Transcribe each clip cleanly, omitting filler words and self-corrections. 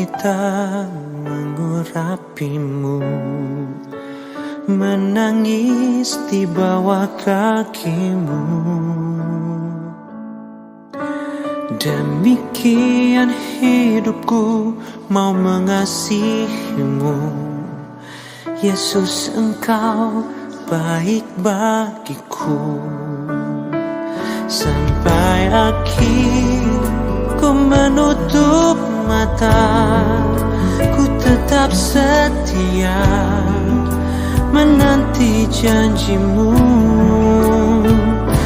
wanita mengurapimu, menangis di bawah kakimu. Demikian hidupku mau mengasihimu, Yesus, Engkau baik bagiku. Sampai akhir ku menutup mata, ku tetap setia menanti janjimu.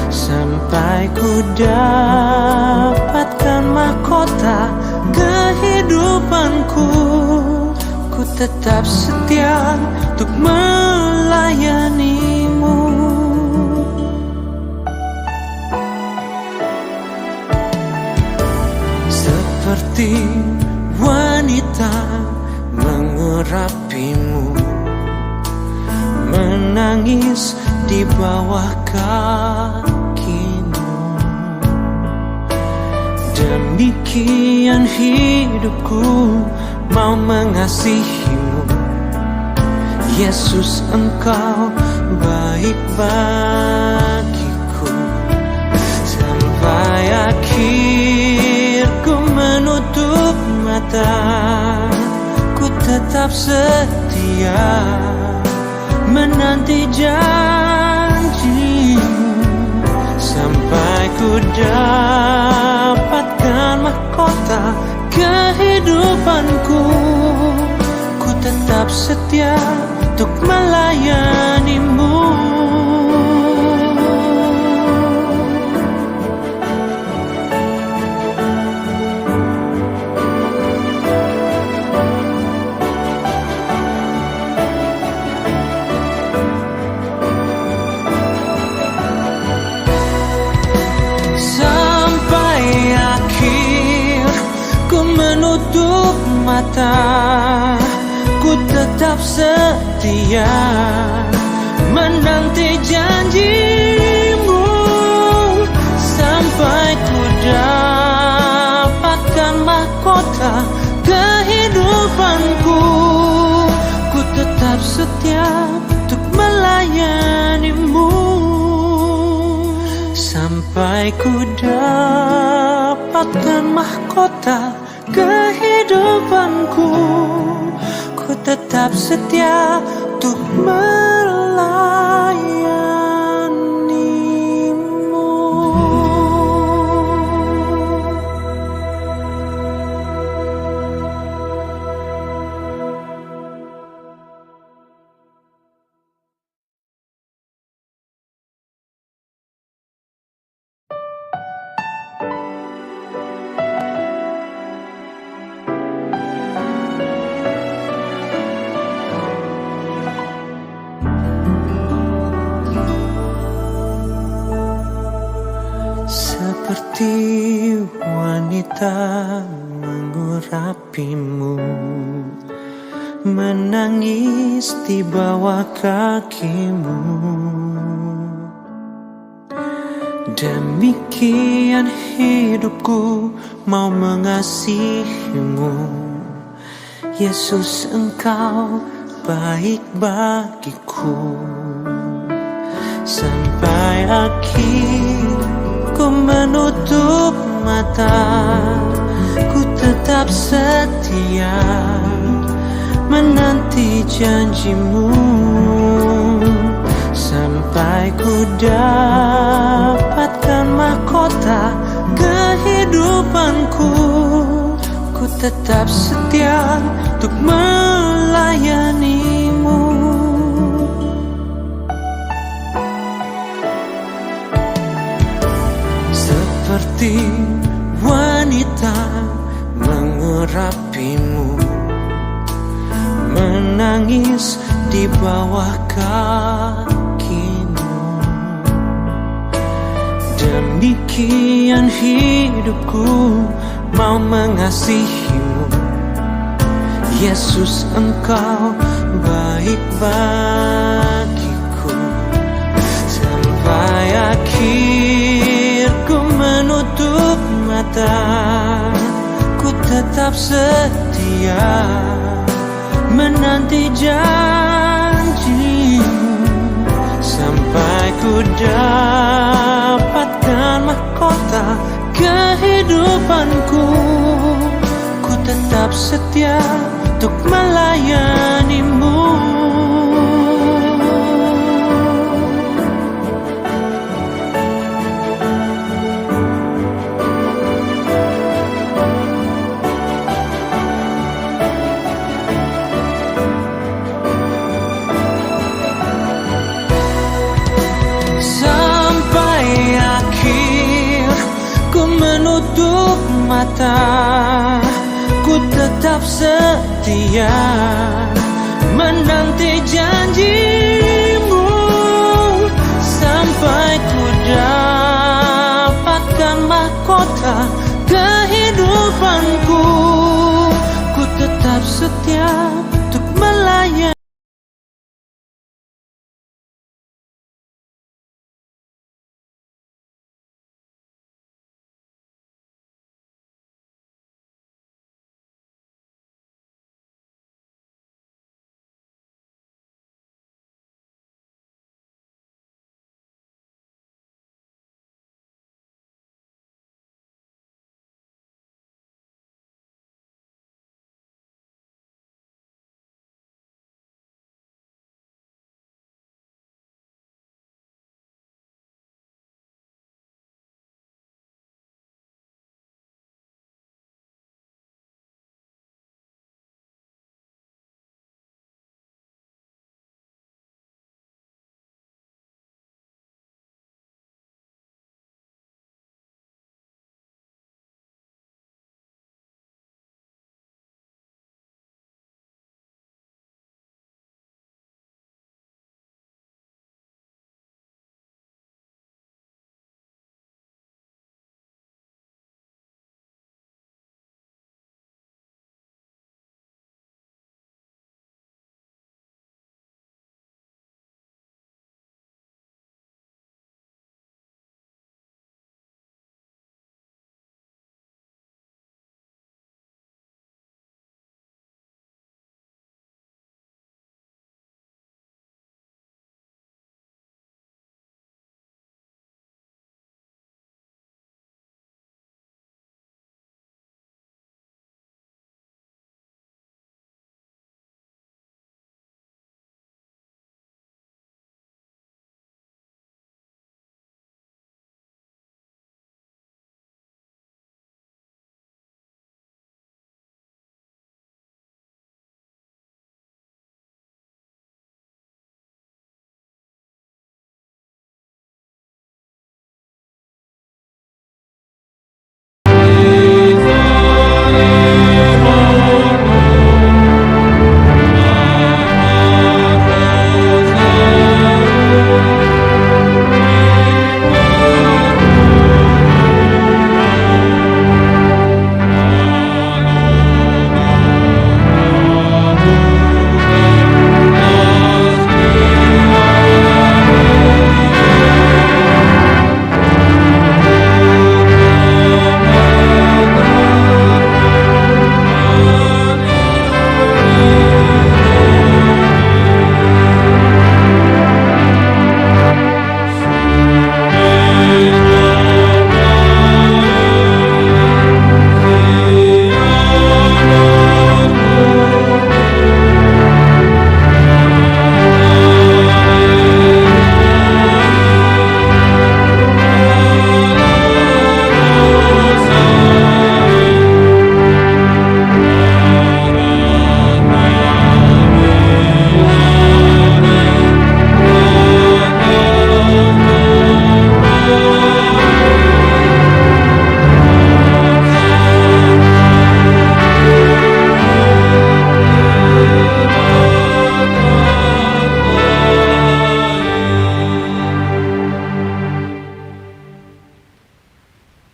Sampai ku dapatkan mahkota kehidupanku, ku tetap setia untuk melayanimu. Seperti wanita mengurapimu, menangis di bawah kakimu. Demikian hidupku mau mengasihimu, Yesus, Engkau baik bagiku. Sampai akhir ku menutup mata, ku tetap setia menanti janjimu. Sampai ku dapatkan mahkota kehidupanku, ku tetap setia untuk melayanimu. Menutup mata, ku tetap setia menanti janjimu. Sampai ku dapatkan mahkota kehidupanku, ku tetap setia untuk melayanimu. Sampai ku dapatkan mahkota kehidupanku, ku tetap setia untuk melayanimu. Seperti wanita mengurapimu, menangis di bawah kakimu. Demikian hidupku mau mengasihimu, Yesus, Engkau baik bagiku. Sampai akhir ku menutup mata, ku tetap setia menanti janjimu. Sampai ku dapatkan mahkota kehidupanku, ku tetap setia untuk melayanimu. Seperti wanita mengurapimu, menangis di bawah kakimu. Demikian hidupku mau mengasihimu, Yesus, Engkau baik bagiku. Sampai akhir ku menutup mata, ku tetap setia setia menanti janjimu sampai ku dapatkan mahkota kehidupanku. Ku tetap setia untuk melayanimu. Menutup mata, ku tetap setia menanti janjimu sampai ku dapatkan mahkota kehidupanku. Ku tetap setia untuk melayani.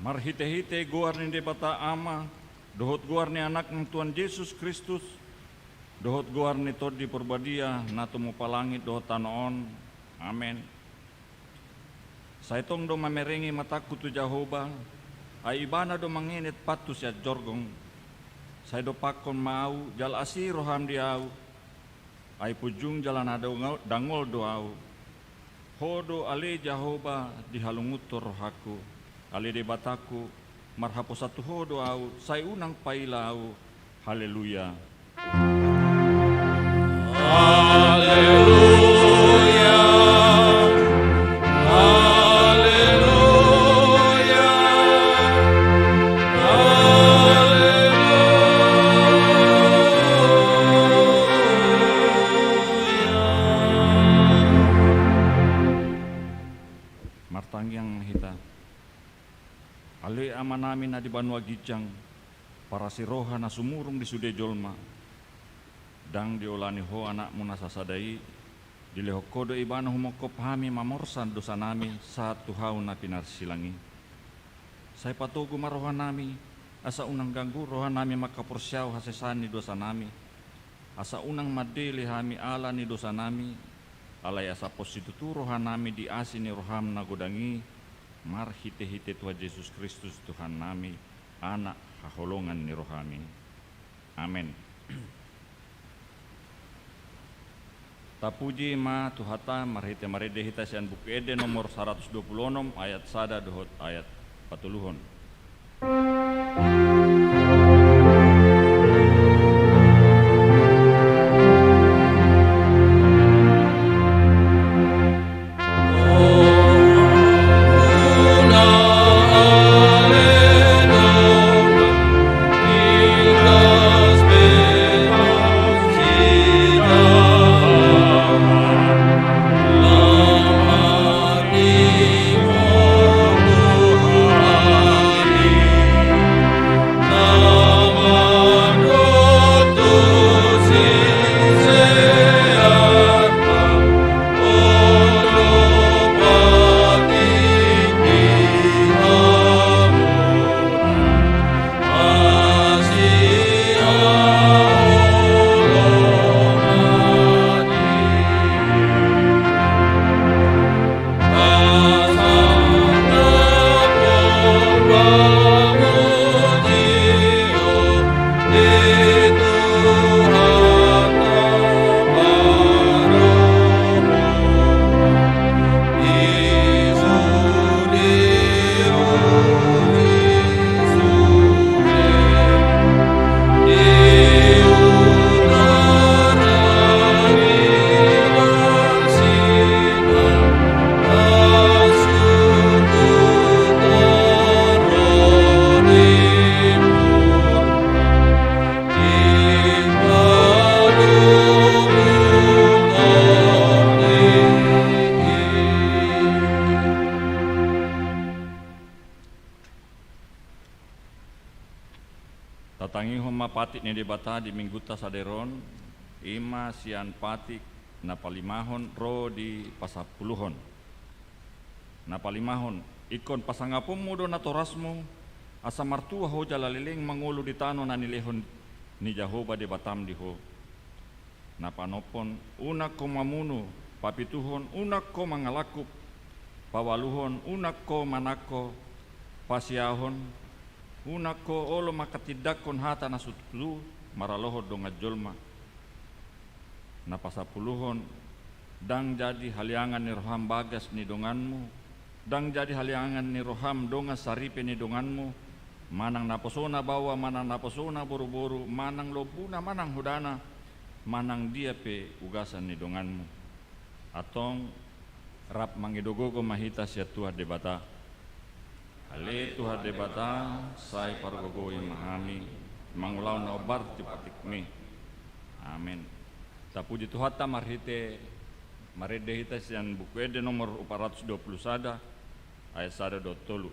Marhite-hite guar ni debata ama, dohot guar ni anak ng Tuhan Yesus Kristus, dohot guar ni Todi Purbadia, na tumupalangit dohot tanoon. Amen. Sa itong do mamerengi matakot to Jehovah, ay iba na do manginit patu siya jorgong, Saya dopakon mau jal asi roham diau. Ai pujung jalan ada dangol doau. Hodo ale Jahoba dihalungutur rohaku. Ale de bataku marhapo satu hodo au. Saya unang pailau. Haleluya. Haleluya. Haleluya. Martangyang hita. Ale ama namin na di Banua Gicang. Para si roha na sumurong di sude jolma. Dang diolani ho anakmu nasasadai. Dileho kodo ibana humokop hami mamorsan dosa nami saat tuhau na pinarsilangi. Saya patugu maroha nami. Asa unang ganggu roha nami makaporsyaw hasesani dosa nami. Asa unang madili hami ala ni dosa nami. Alay asa positutu roha nami di asini roham na godangi. Marhite-hite Tuhan Yesus Kristus Tuhan nami. Anak haholongan ni rohami. Amin. Tapuji ma tuhata marhite marede hita sian buku ede nomor 126 ayat sada dohot ayat patuluhon. Tatangi homa patik ni debata di mingguta saderon ima sian patik na palimahon ro di pasapuluhon. Na palimahon ikon pasangapom mudo na torasmo asa martua ho jalaliling mangulu di tano na nilehon ni Jahoba de batam di ho. Na panopon unak ko mamunu papituhon unak ko mangalakup pawaluhon unak ko manako pasiahon unak ko olo makatidakon hata na sutlu maralohod dong ajolma. Na pasapuluhon dang jadi haliangan ni roham bagas ni donganmu, dang jadi haliangan ni roham donga saripe ni donganmu, manang naposona bawa, manang naposona boru-boru, manang lobuna, manang hudana, manang dia pe ugasan ni donganmu. Atong rap mangidogogo mahita siya Tuhan debata. Ale Tuhan debata, say pargogoy mahami, mangulaw na obar tipatikmi. Amen. Tapuji Tuhan ta marhite marede hita sian buku ede nomor 420 sada ayat sada dot tolu.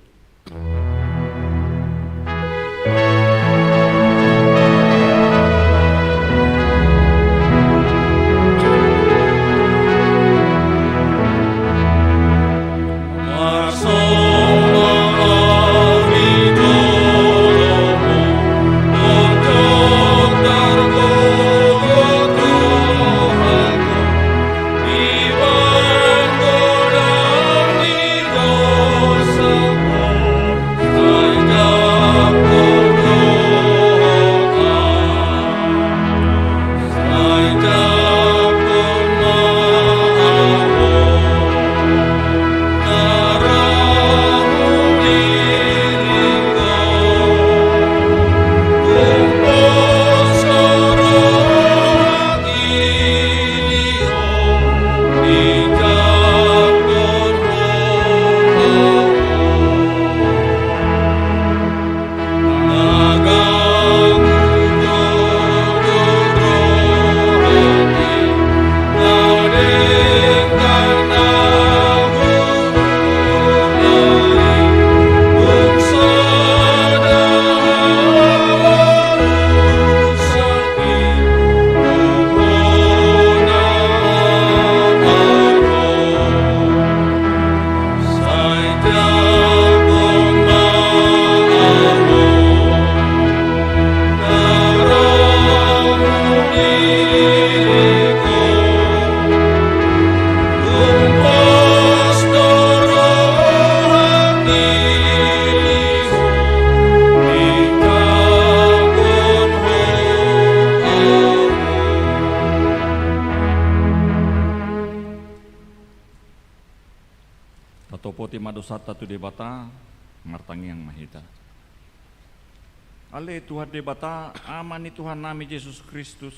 poti madosata tu debata martangi yang mahita. Ale Tuhan debata amani Tuhan nami Yesus Kristus.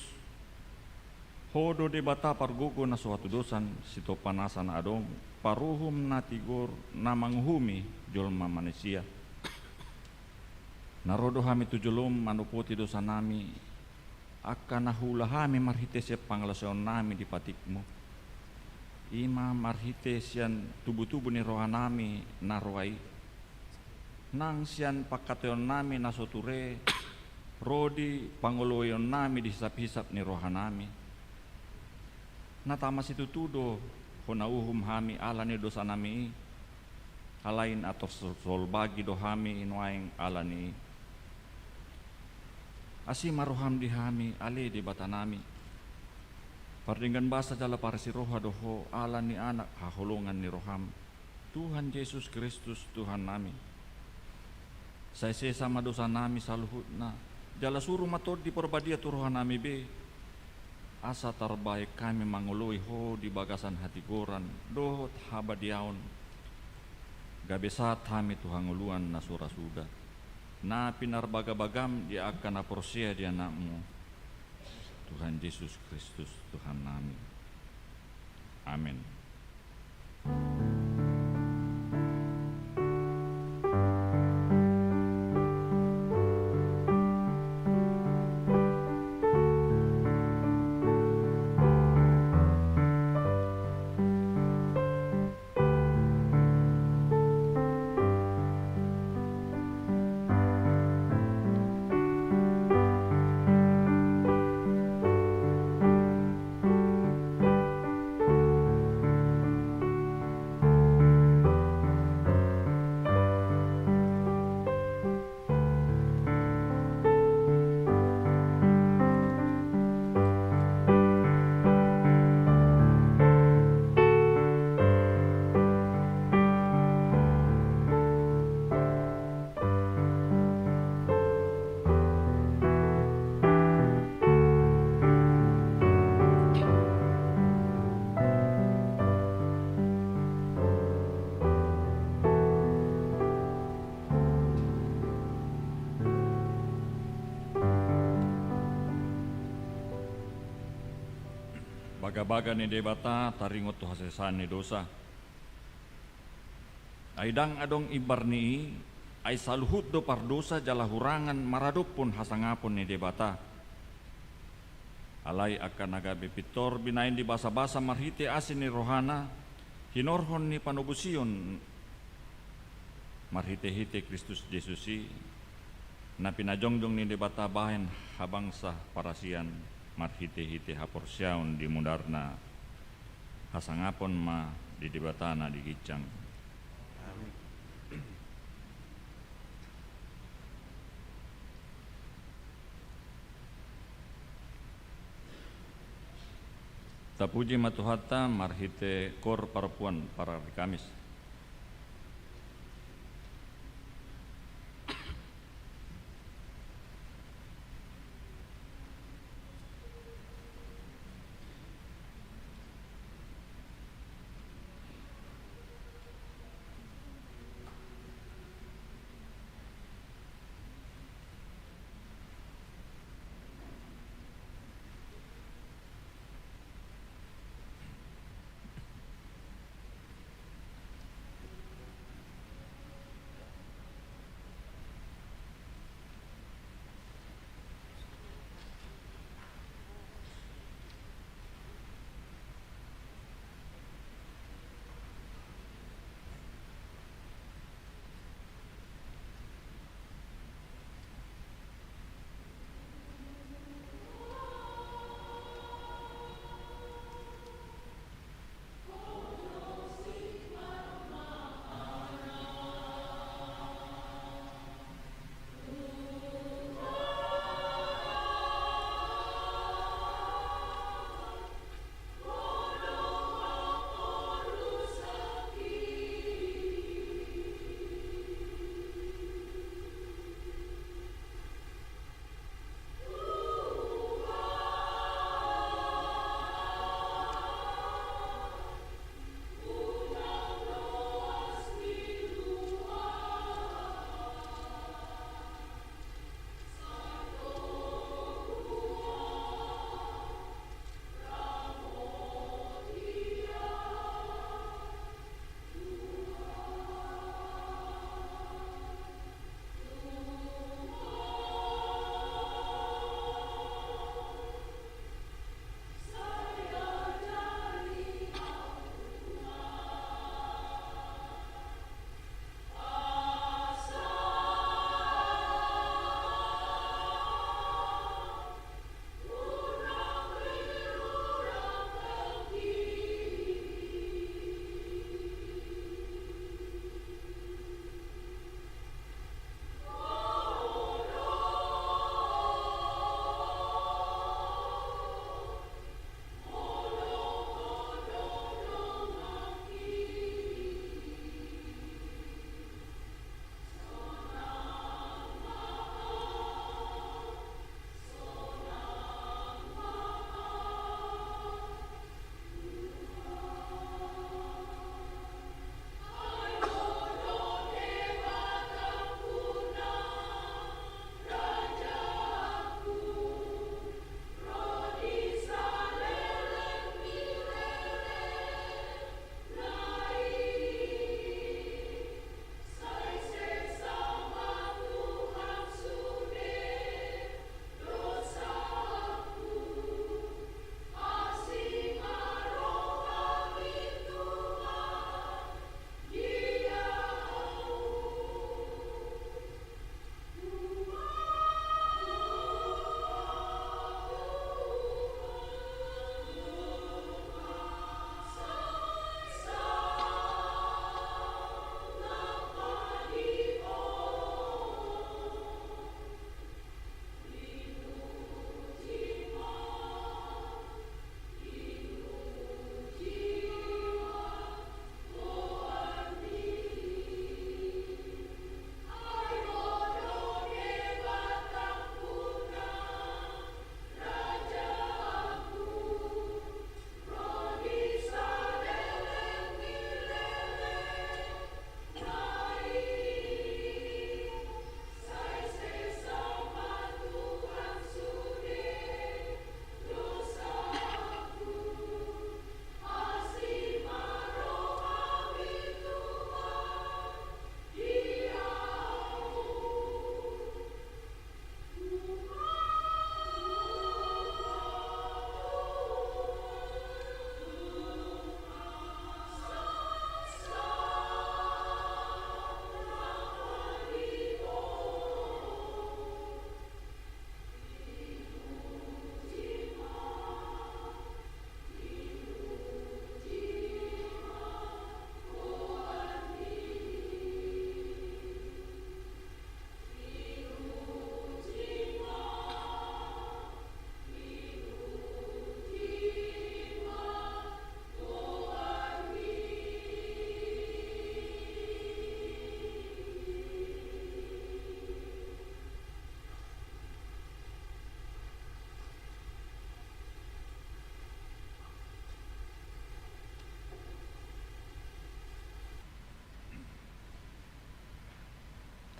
Hodo debata pargogo na suatu dosan sito panasan adong paruhum na tigor na manghumi jolma manusia. Narodo hami tujulum manupoti dosa nami akan nahula hami marhite siya panglason nami di patikmo. Ima marhite siyan tubuh-tubuh ni rohanami narwai nang siyan pakateon nami nasoture rodi pangoloyon nami dihisap-hisap ni rohanami natamas itu tudo honauhum hami ala ni dosa nami alain atau solbagi dohami inuaing ala ni asima roham dihami ale di batanami. Pardinggan basa jala para si roha doho ala ni anak haholongan ni roham Tuhan Yesus Kristus Tuhan nami. Saya sama dosa nami saluhut na jala suruh matod di perbadia tu roha nami be asa terbaik kami mangului ho di bagasan hati goran dohot habadiaon gabesat kami Tuhan nguluan na sura sudah na pinar bagam dia akan aporsia di anakmu Tuhan Yesus Kristus Tuhan nami. Amin. Baga-baga ni debata taringot tu hasesan ni dosa. Aidang adong ibar ni ay saluhut do pardosa jala hurangan maradop pun hasangapon ni debata. Alay akan nagabi pitor binain di basa-basa marhite asin ni rohana hinorhon ni panubusion marhite-hite Kristus Yesusi na pinajongjong ni debata bahen habang sa parasian marhite-hite haporsyaon di mudarna hasangapon ma di debatana di gicang. Tapuji matuhata marhite kor parapuan para Kamis.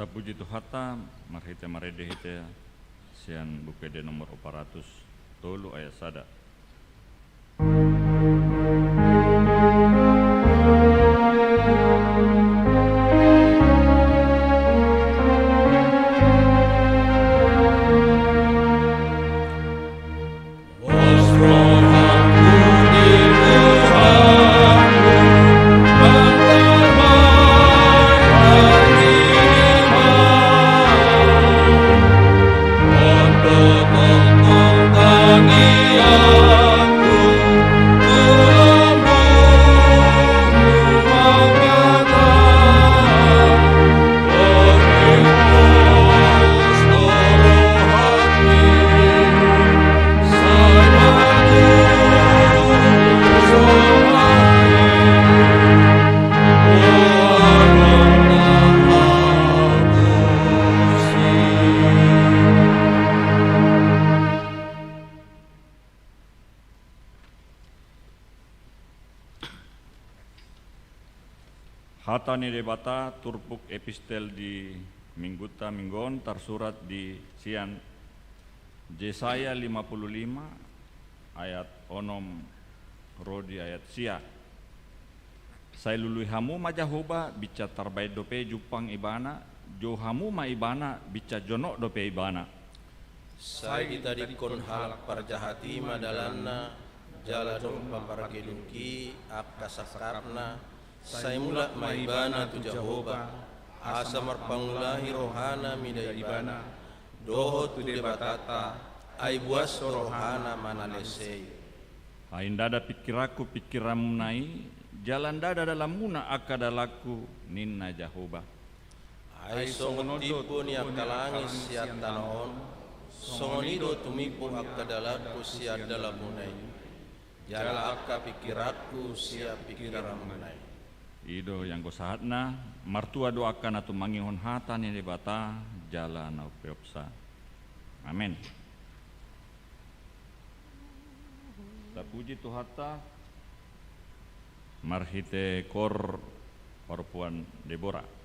Tapuji Tuhata, marhite marede hite, sian bukede nomor 400, tolu ayat sada. Hatani debata turpuk epistel di mingguta minggon tersurat di sian Yesaya 55 ayat onom rodi ayat sia. Saya lului hamu majahoba bica tarbai dope jupang ibana jo hamu ma ibana bica jonok dope ibana. Saya kita dikon halak parjahati madalanna jaladong pamparakeduki akasakarna saya mulak maibana tu Jehovah asa marpangulahi rohana midaibana doho tu debatata ai buas rohana manalesei Aindada pikiraku pikiramu nai jalan dada dalam muna akadalaku ninna Jehovah. ai songon tipu ni akalangis siat tanaon songonido tumipu akadalaku siat dalam munai jala akka pikiraku siap pikiramu nai Ido yang gosahatna martua doakan atau mangihon hatan yang dibata jalan au peopsa. Amin. Tapuji Tuhata marhite kor perempuan Deborah.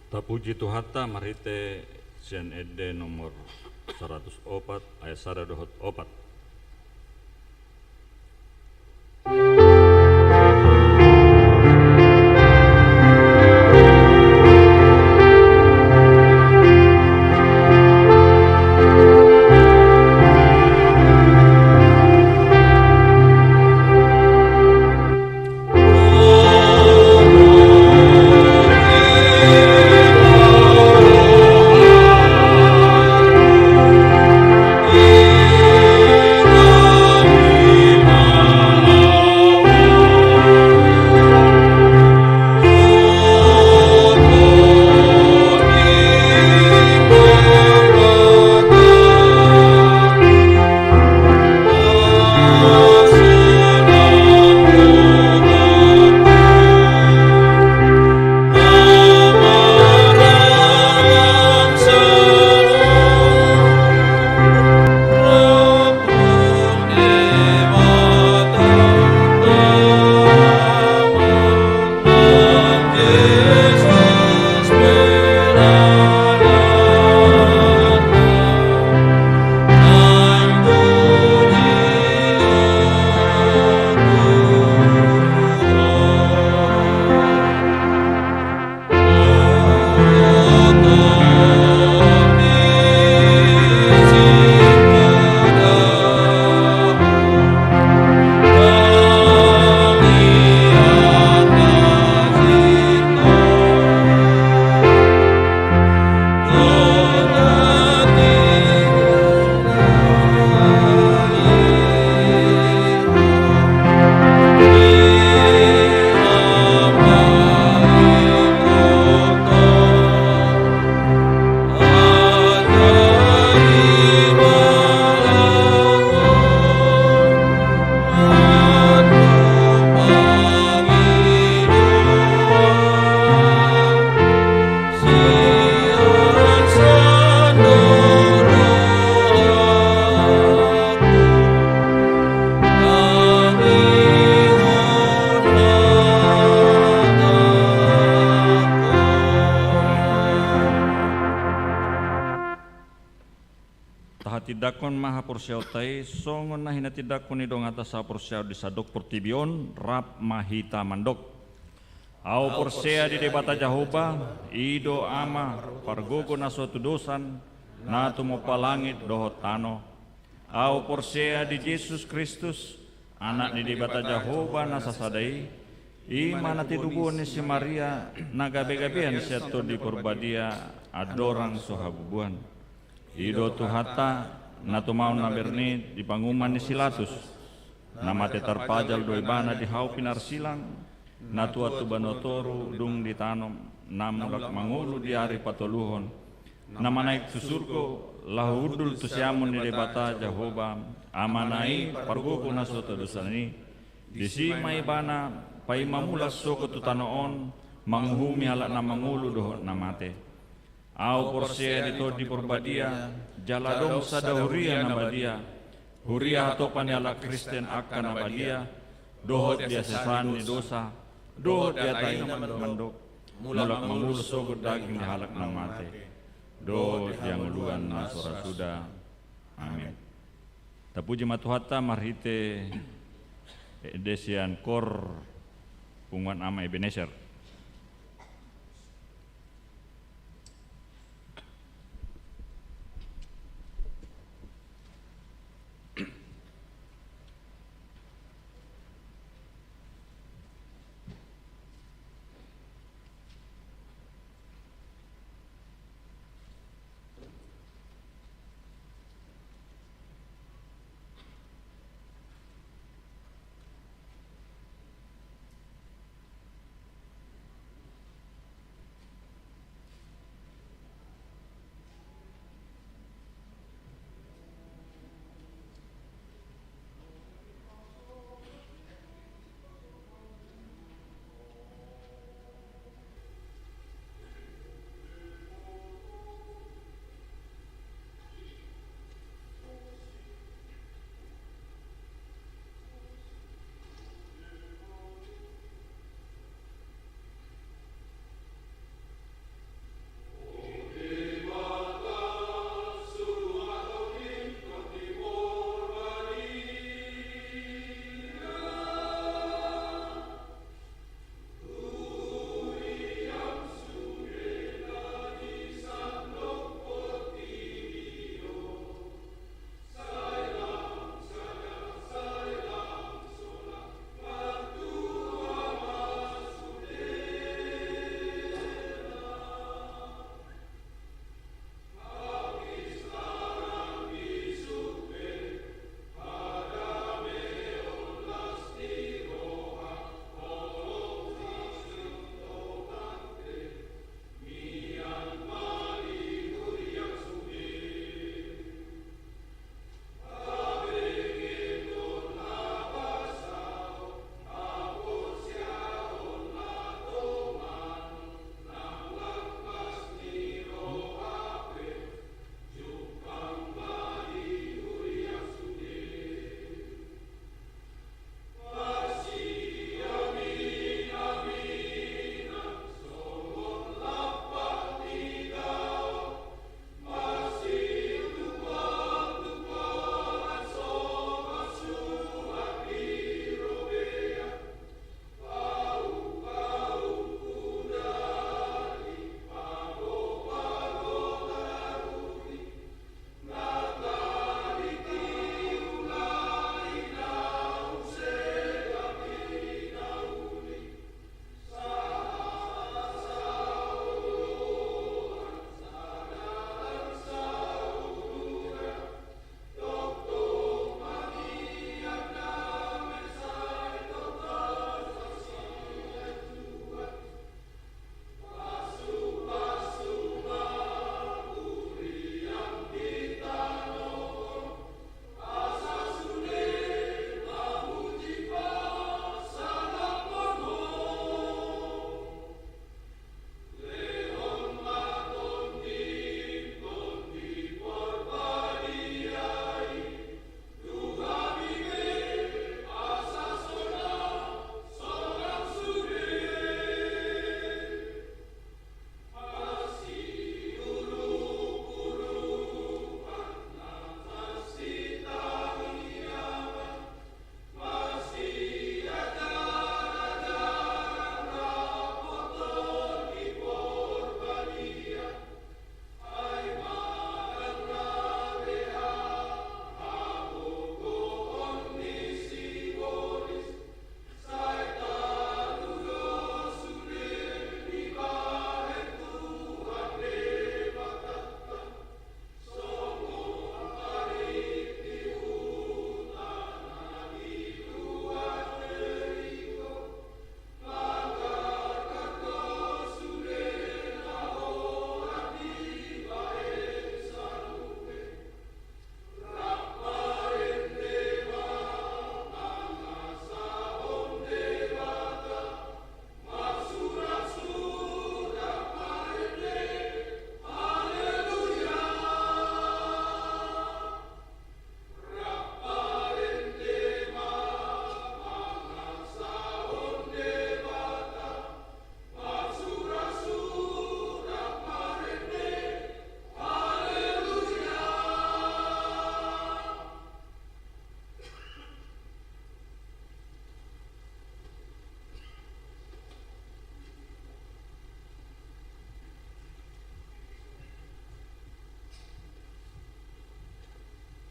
Tapuji Tuhata marite sian ede nomor 104 ayat 124. Tidakon maha porsiautai songon na hina tidakon ni dong atas sa porsiau di sadok portibion rap mahita mandok. Au porsea di debata Jahoba ido ama pargogo na suatu dosan na tumo palangit dohot tano. Au porsea di Yesus Kristus anak di debata Jahoba na sasadai ima na tidugon ni si Maria na gabe-gabean siya to di porbadia adorang sohabubuan. Ido Tuhata na tumaw na berni di panguman ni Silatus na mate tarpajal do ibana di hau pinarsilang na tuat tubanotoru dung di tanom na mulak mangulu di hari patoluhon na manaik susurko lahudul tusiamun di debata Jahoba amanai parguko na soto dosani di sima ibana pai mamulas soko tutanoon manghumi halak na mangulu dohot na mate. Au porsea dito di porbadia jaladong sada huria na badia huria hatopan ala Kristen akan na badia dohot dia sesan ni dosa dohot dia tayo mandok mulak mangulus sogod daging di halak na mate dohot yang uluan na sora suda. Amin. Tapuji matuhata marhite desian kor punguan ama Ebenezer.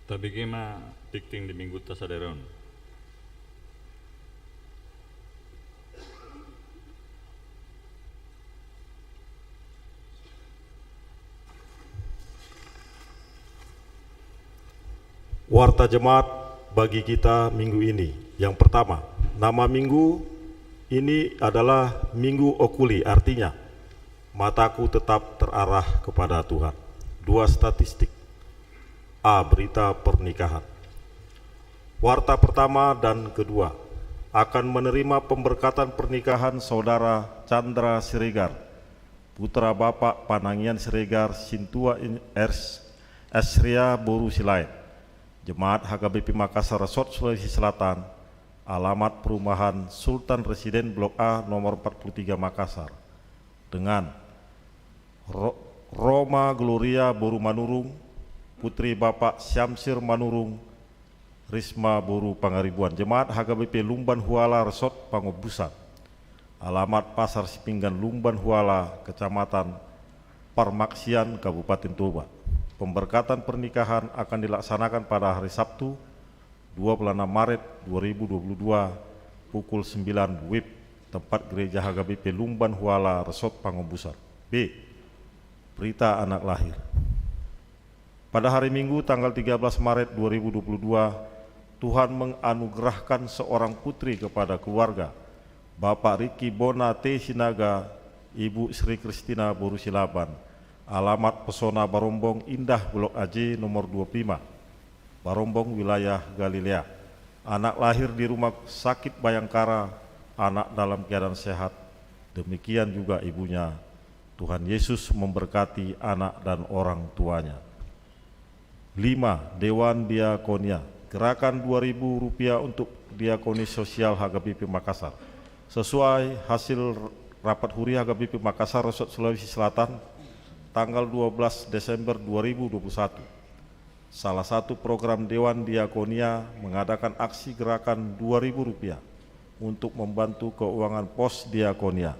Tapi kema tikting di minggu tasaderon. Warta jemaat bagi kita minggu ini. Yang pertama, nama minggu ini adalah Minggu Okuli, artinya mataku tetap terarah kepada Tuhan. 2 statistik. A. Berita pernikahan. Warta pertama dan kedua akan menerima pemberkatan pernikahan Saudara Chandra Siregar, putra Bapak Panangian Siregar Sintua Esria Boru Silain, Jemaat HKBP Makassar Resort Sulawesi Selatan, alamat perumahan Sultan Residen Blok A nomor 43 Makassar, dengan Roma Gloria Boru Manurung, putri Bapak Syamsir Manurung, Risma Boru Pangaribuan, Jemaat HKBP Lumban Huala Resort Pangobusan, alamat Pasar Sipinggan Lumban Huala, Kecamatan Parmaksian, Kabupaten Toba. Pemberkatan pernikahan akan dilaksanakan pada hari Sabtu 26 Maret 2022 pukul 9 WIB, tempat gereja HKBP Lumban Huala Resort Pangobusan. B. Berita anak lahir. Pada hari Minggu tanggal 13 Maret 2022, Tuhan menganugerahkan seorang putri kepada keluarga Bapak Riki Bona T. Sinaga, Ibu Sri Kristina Boru Silaban, alamat Pesona Barombong Indah Blok AJ nomor 25, Barombong, wilayah Galilea. Anak lahir di Rumah Sakit Bayangkara, anak dalam keadaan sehat. Demikian juga ibunya. Tuhan Yesus memberkati anak dan orang tuanya. 5. Dewan Diakonia. Gerakan Rp2.000 untuk diakoni sosial HKBP Makassar. Sesuai hasil rapat huri HKBP Makassar Resort Sulawesi Selatan tanggal 12 Desember 2021. Salah satu program Dewan Diakonia mengadakan aksi gerakan Rp2.000 untuk membantu keuangan pos diakonia.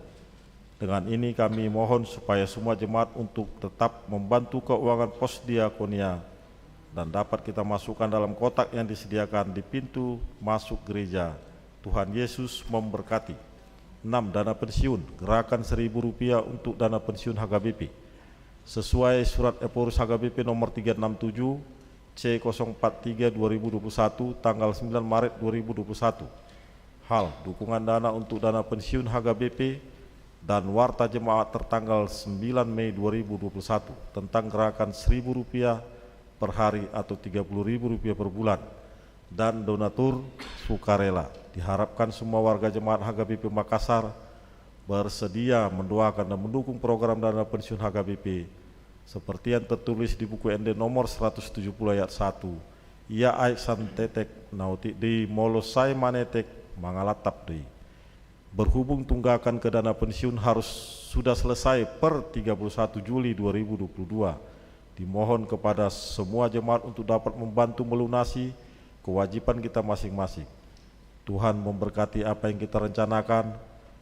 Dengan ini kami mohon supaya semua jemaat untuk tetap membantu keuangan pos diakonia dan dapat kita masukkan dalam kotak yang disediakan di pintu masuk gereja. Tuhan Yesus memberkati. 6. Dana pensiun. Gerakan Rp1.000 untuk dana pensiun HKBP. Sesuai surat Eporus HKBP nomor 367 C043 2021 tanggal 9 Maret 2021. Hal dukungan dana untuk dana pensiun HKBP dan warta jemaat tertanggal 9 Mei 2021 tentang gerakan Rp1.000 per hari atau Rp30.000 per bulan dan donatur sukarela. Diharapkan semua warga jemaat HKBP Makassar bersedia mendoakan dan mendukung program dana pensiun HKBP seperti yang tertulis di buku ND nomor 170 ayat 1. Ia aiksan tetek nautik di molosai manetek mangalatap di. Berhubung tunggakan ke dana pensiun harus sudah selesai per 31 Juli 2022. Dimohon kepada semua jemaat untuk dapat membantu melunasi kewajiban kita masing-masing. Tuhan memberkati apa yang kita rencanakan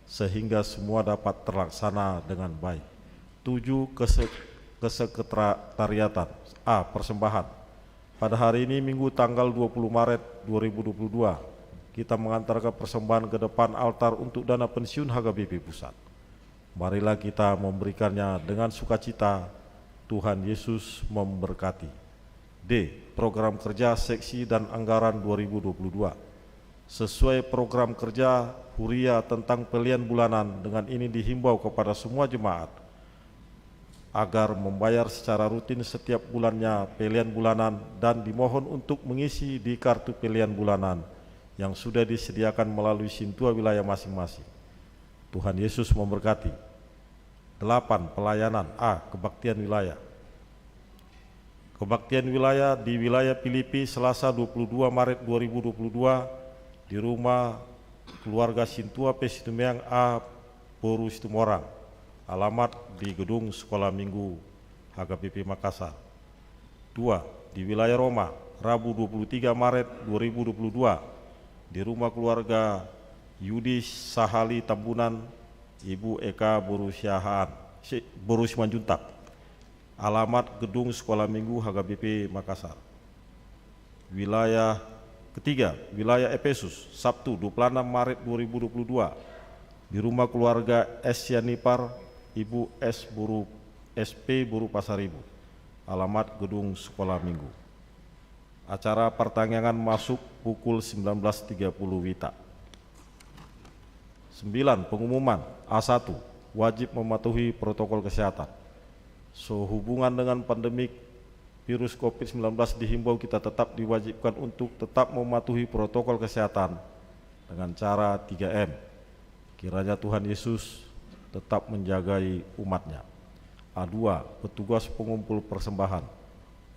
sehingga semua dapat terlaksana dengan baik. 7. Kesekretariatan. A. Persembahan. Pada hari ini Minggu tanggal 20 Maret 2022 kita mengantarkan persembahan ke depan altar untuk dana pensiun HKBP Pusat. Marilah kita memberikannya dengan sukacita. Tuhan Yesus memberkati. D. Program kerja seksi dan anggaran 2022. Sesuai program kerja Huria tentang pelian bulanan, dengan ini dihimbau kepada semua jemaat agar membayar secara rutin setiap bulannya pelian bulanan dan dimohon untuk mengisi di kartu pelian bulanan yang sudah disediakan melalui Sintua wilayah masing-masing. Tuhan Yesus memberkati. 8. Pelayanan. A. Kebaktian wilayah. Kebaktian wilayah di wilayah Filipi Selasa 22 Maret 2022 di rumah keluarga Sintua Pesitumeang A. Boru Situmorang, alamat di gedung Sekolah Minggu HKBP Makassar. 2. Di wilayah Roma, Rabu 23 Maret 2022 di rumah keluarga Yudi Sahali Tambunan, Ibu Eka Boru Simanjuntak, alamat gedung Sekolah Minggu HKBP Makassar. Wilayah ketiga, wilayah Efesus, Sabtu 26 Maret 2022, di rumah keluarga S. Yanipar, Ibu S. Buru SP Buru Pasaribu, alamat Gedung Sekolah Minggu. Acara pertandingan masuk pukul 19.30 WITA. 9. Pengumuman A1, wajib mematuhi protokol kesehatan. Sehubungan dengan pandemik virus COVID-19 dihimbau kita tetap diwajibkan untuk tetap mematuhi protokol kesehatan dengan cara 3M. Kiranya Tuhan Yesus tetap menjagai umatnya. A2, petugas pengumpul persembahan,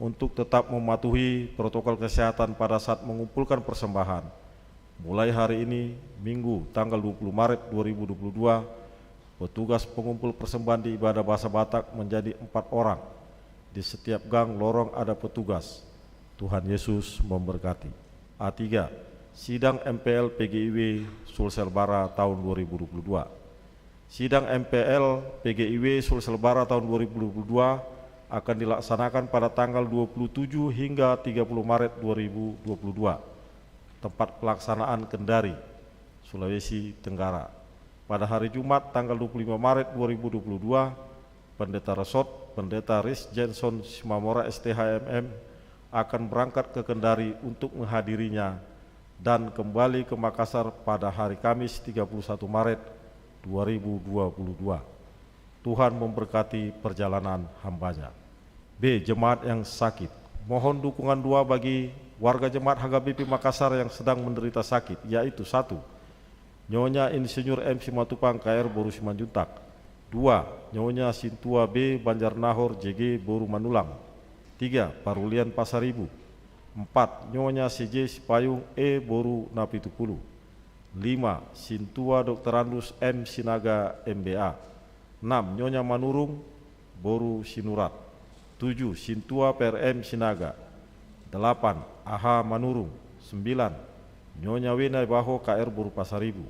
untuk tetap mematuhi protokol kesehatan pada saat mengumpulkan persembahan. Mulai hari ini, Minggu tanggal 20 Maret 2022, petugas pengumpul persembahan di ibadah bahasa Batak menjadi 4 orang. Di setiap gang lorong ada petugas. Tuhan Yesus memberkati. A3, sidang MPL PGIW Sulsel Bara tahun 2022. Sidang MPL PGIW Sulsel Bara tahun 2022 akan dilaksanakan pada tanggal 27 hingga 30 Maret 2022. Tempat pelaksanaan Kendari, Sulawesi Tenggara. Pada hari Jumat tanggal 25 Maret 2022, Pendeta Resort, Pendeta Riz Jenson Simamora STHMM akan berangkat ke Kendari untuk menghadirinya dan kembali ke Makassar pada hari Kamis 31 Maret 2022. Tuhan memberkati perjalanan hambanya. B. Jemaat yang sakit. Mohon dukungan doa bagi warga jemaat HKBP Makassar yang sedang menderita sakit, yaitu 1. Nyonya Insinyur M. Simatupang KR Boru Simanjuntak. 2. Nyonya Sintua B. Banjarnahor JG Boru Manulang. 3. Parulian Pasaribu. 4. Nyonya CJ Sipayung E. Boru Napitupulu. 5. Sintua Dr. Andus M. Sinaga MBA. 6. Nyonya Manurung Boru Sinurat. 7. Sintua PRM Sinaga. 8. AH Manurung. 9. Nyonya Wina Baho KR Boru Pasaribu.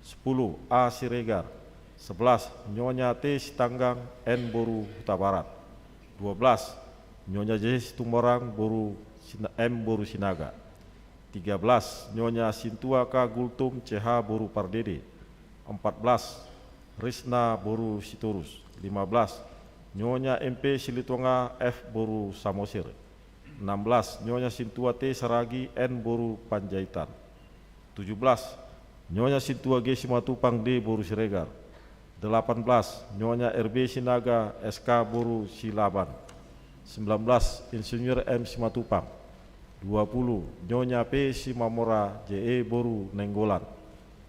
10. A Siregar. 11. Nyonya T Sitanggang N Boru Huta Barat. 12. Nyonya J Tumorang Boru M Boru Sinaga. 13. Nyonya Sintua K Gultum CH Boru Pardede. 14. Risna Boru Sitorus. 15. Nyonya MP Silitonga F Boru Samosir. 16. Nyonya Sintua T Saragi N Boru Panjaitan. 17. Nyonya Sintua G Simatupang D Boru Siregar. 18. Nyonya RB Sinaga SK Boru Silaban. 19. Insinyur M Simatupang. 20. Nyonya P Simamora JE Boru Nenggolan.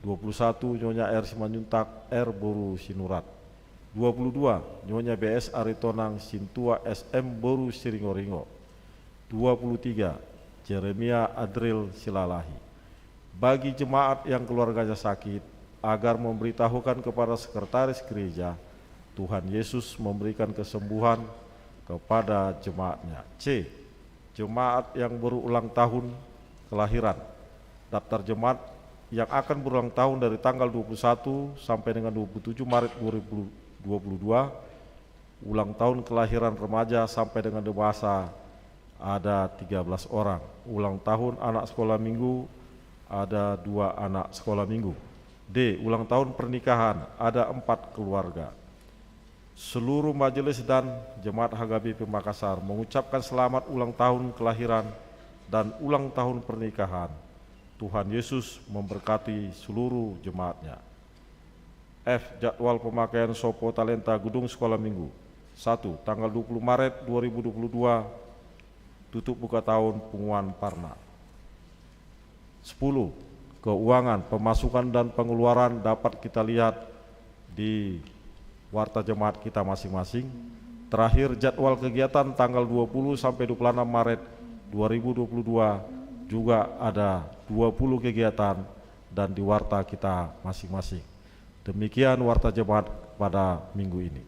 21. Nyonya R Simanjuntak R Boru Sinurat. 22. Nyonya BS Aritonang Sintua SM Boru Siringoringo. 23. Jeremia Adril Silalahi. Bagi jemaat yang keluarganya sakit, agar memberitahukan kepada sekretaris gereja, Tuhan Yesus memberikan kesembuhan kepada jemaatnya. C. Jemaat yang berulang tahun kelahiran. Daftar jemaat yang akan berulang tahun dari tanggal 21 sampai dengan 27 Maret 2022, ulang tahun kelahiran remaja sampai dengan dewasa ada 13 orang. Ulang tahun anak sekolah minggu ada 2 anak sekolah minggu. D. Ulang tahun pernikahan ada 4 keluarga. Seluruh majelis dan jemaat HKBP Makassar mengucapkan selamat ulang tahun kelahiran dan ulang tahun pernikahan. Tuhan Yesus memberkati seluruh jemaatnya. F. Jadwal pemakaian Sopo Talenta Gedung Sekolah Minggu. 1. Tanggal 20 Maret 2022, tutup buka tahun Punguan Parna. 10. Keuangan, pemasukan dan pengeluaran dapat kita lihat di warta jemaat kita masing-masing. Terakhir jadwal kegiatan tanggal 20 sampai 26 Maret 2022 juga ada 20 kegiatan dan di warta kita masing-masing. Demikian warta jemaat pada minggu ini.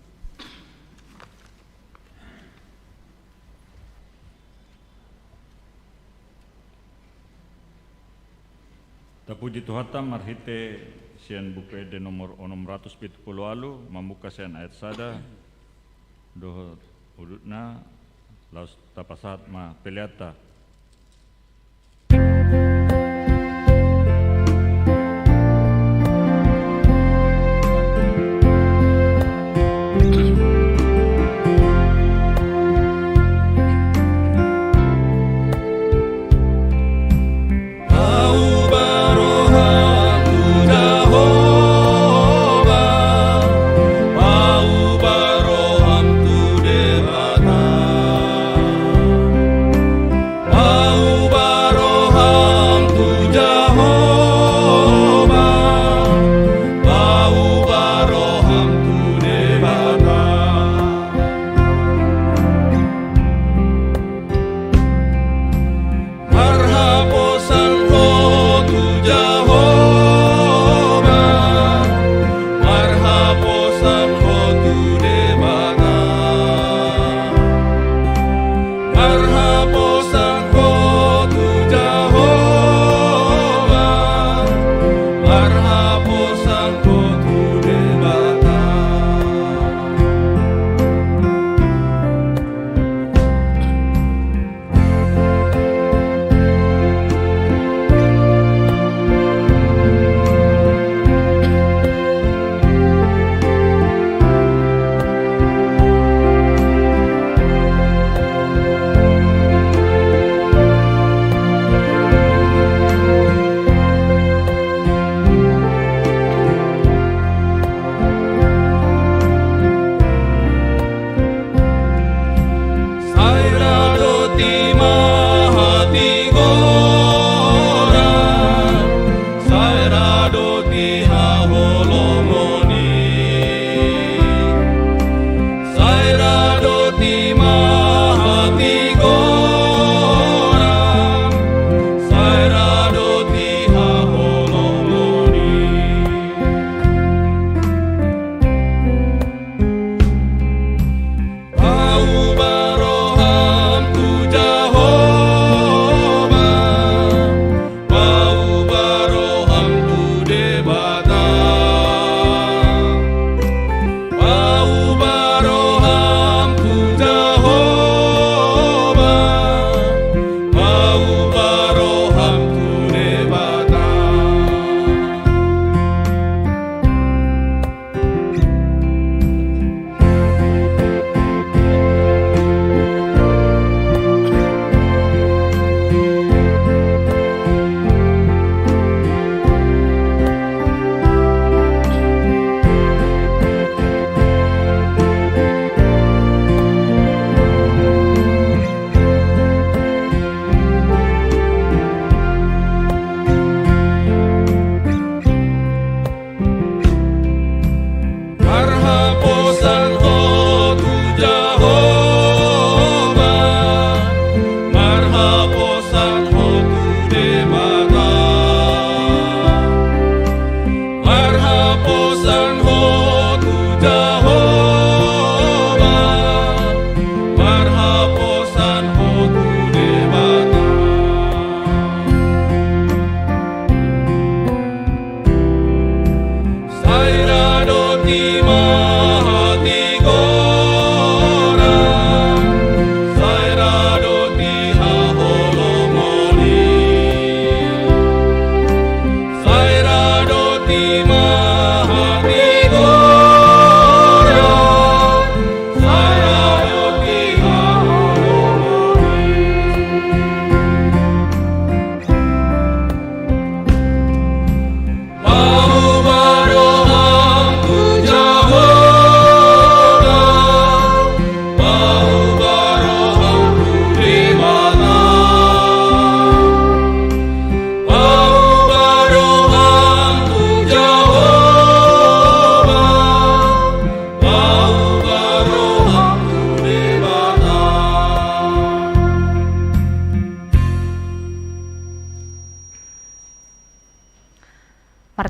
Tapuji Tuhatam marhite sian buku ede nomor 670 alu membuka sian ayat sada doh udutna laus tapasat ma peliata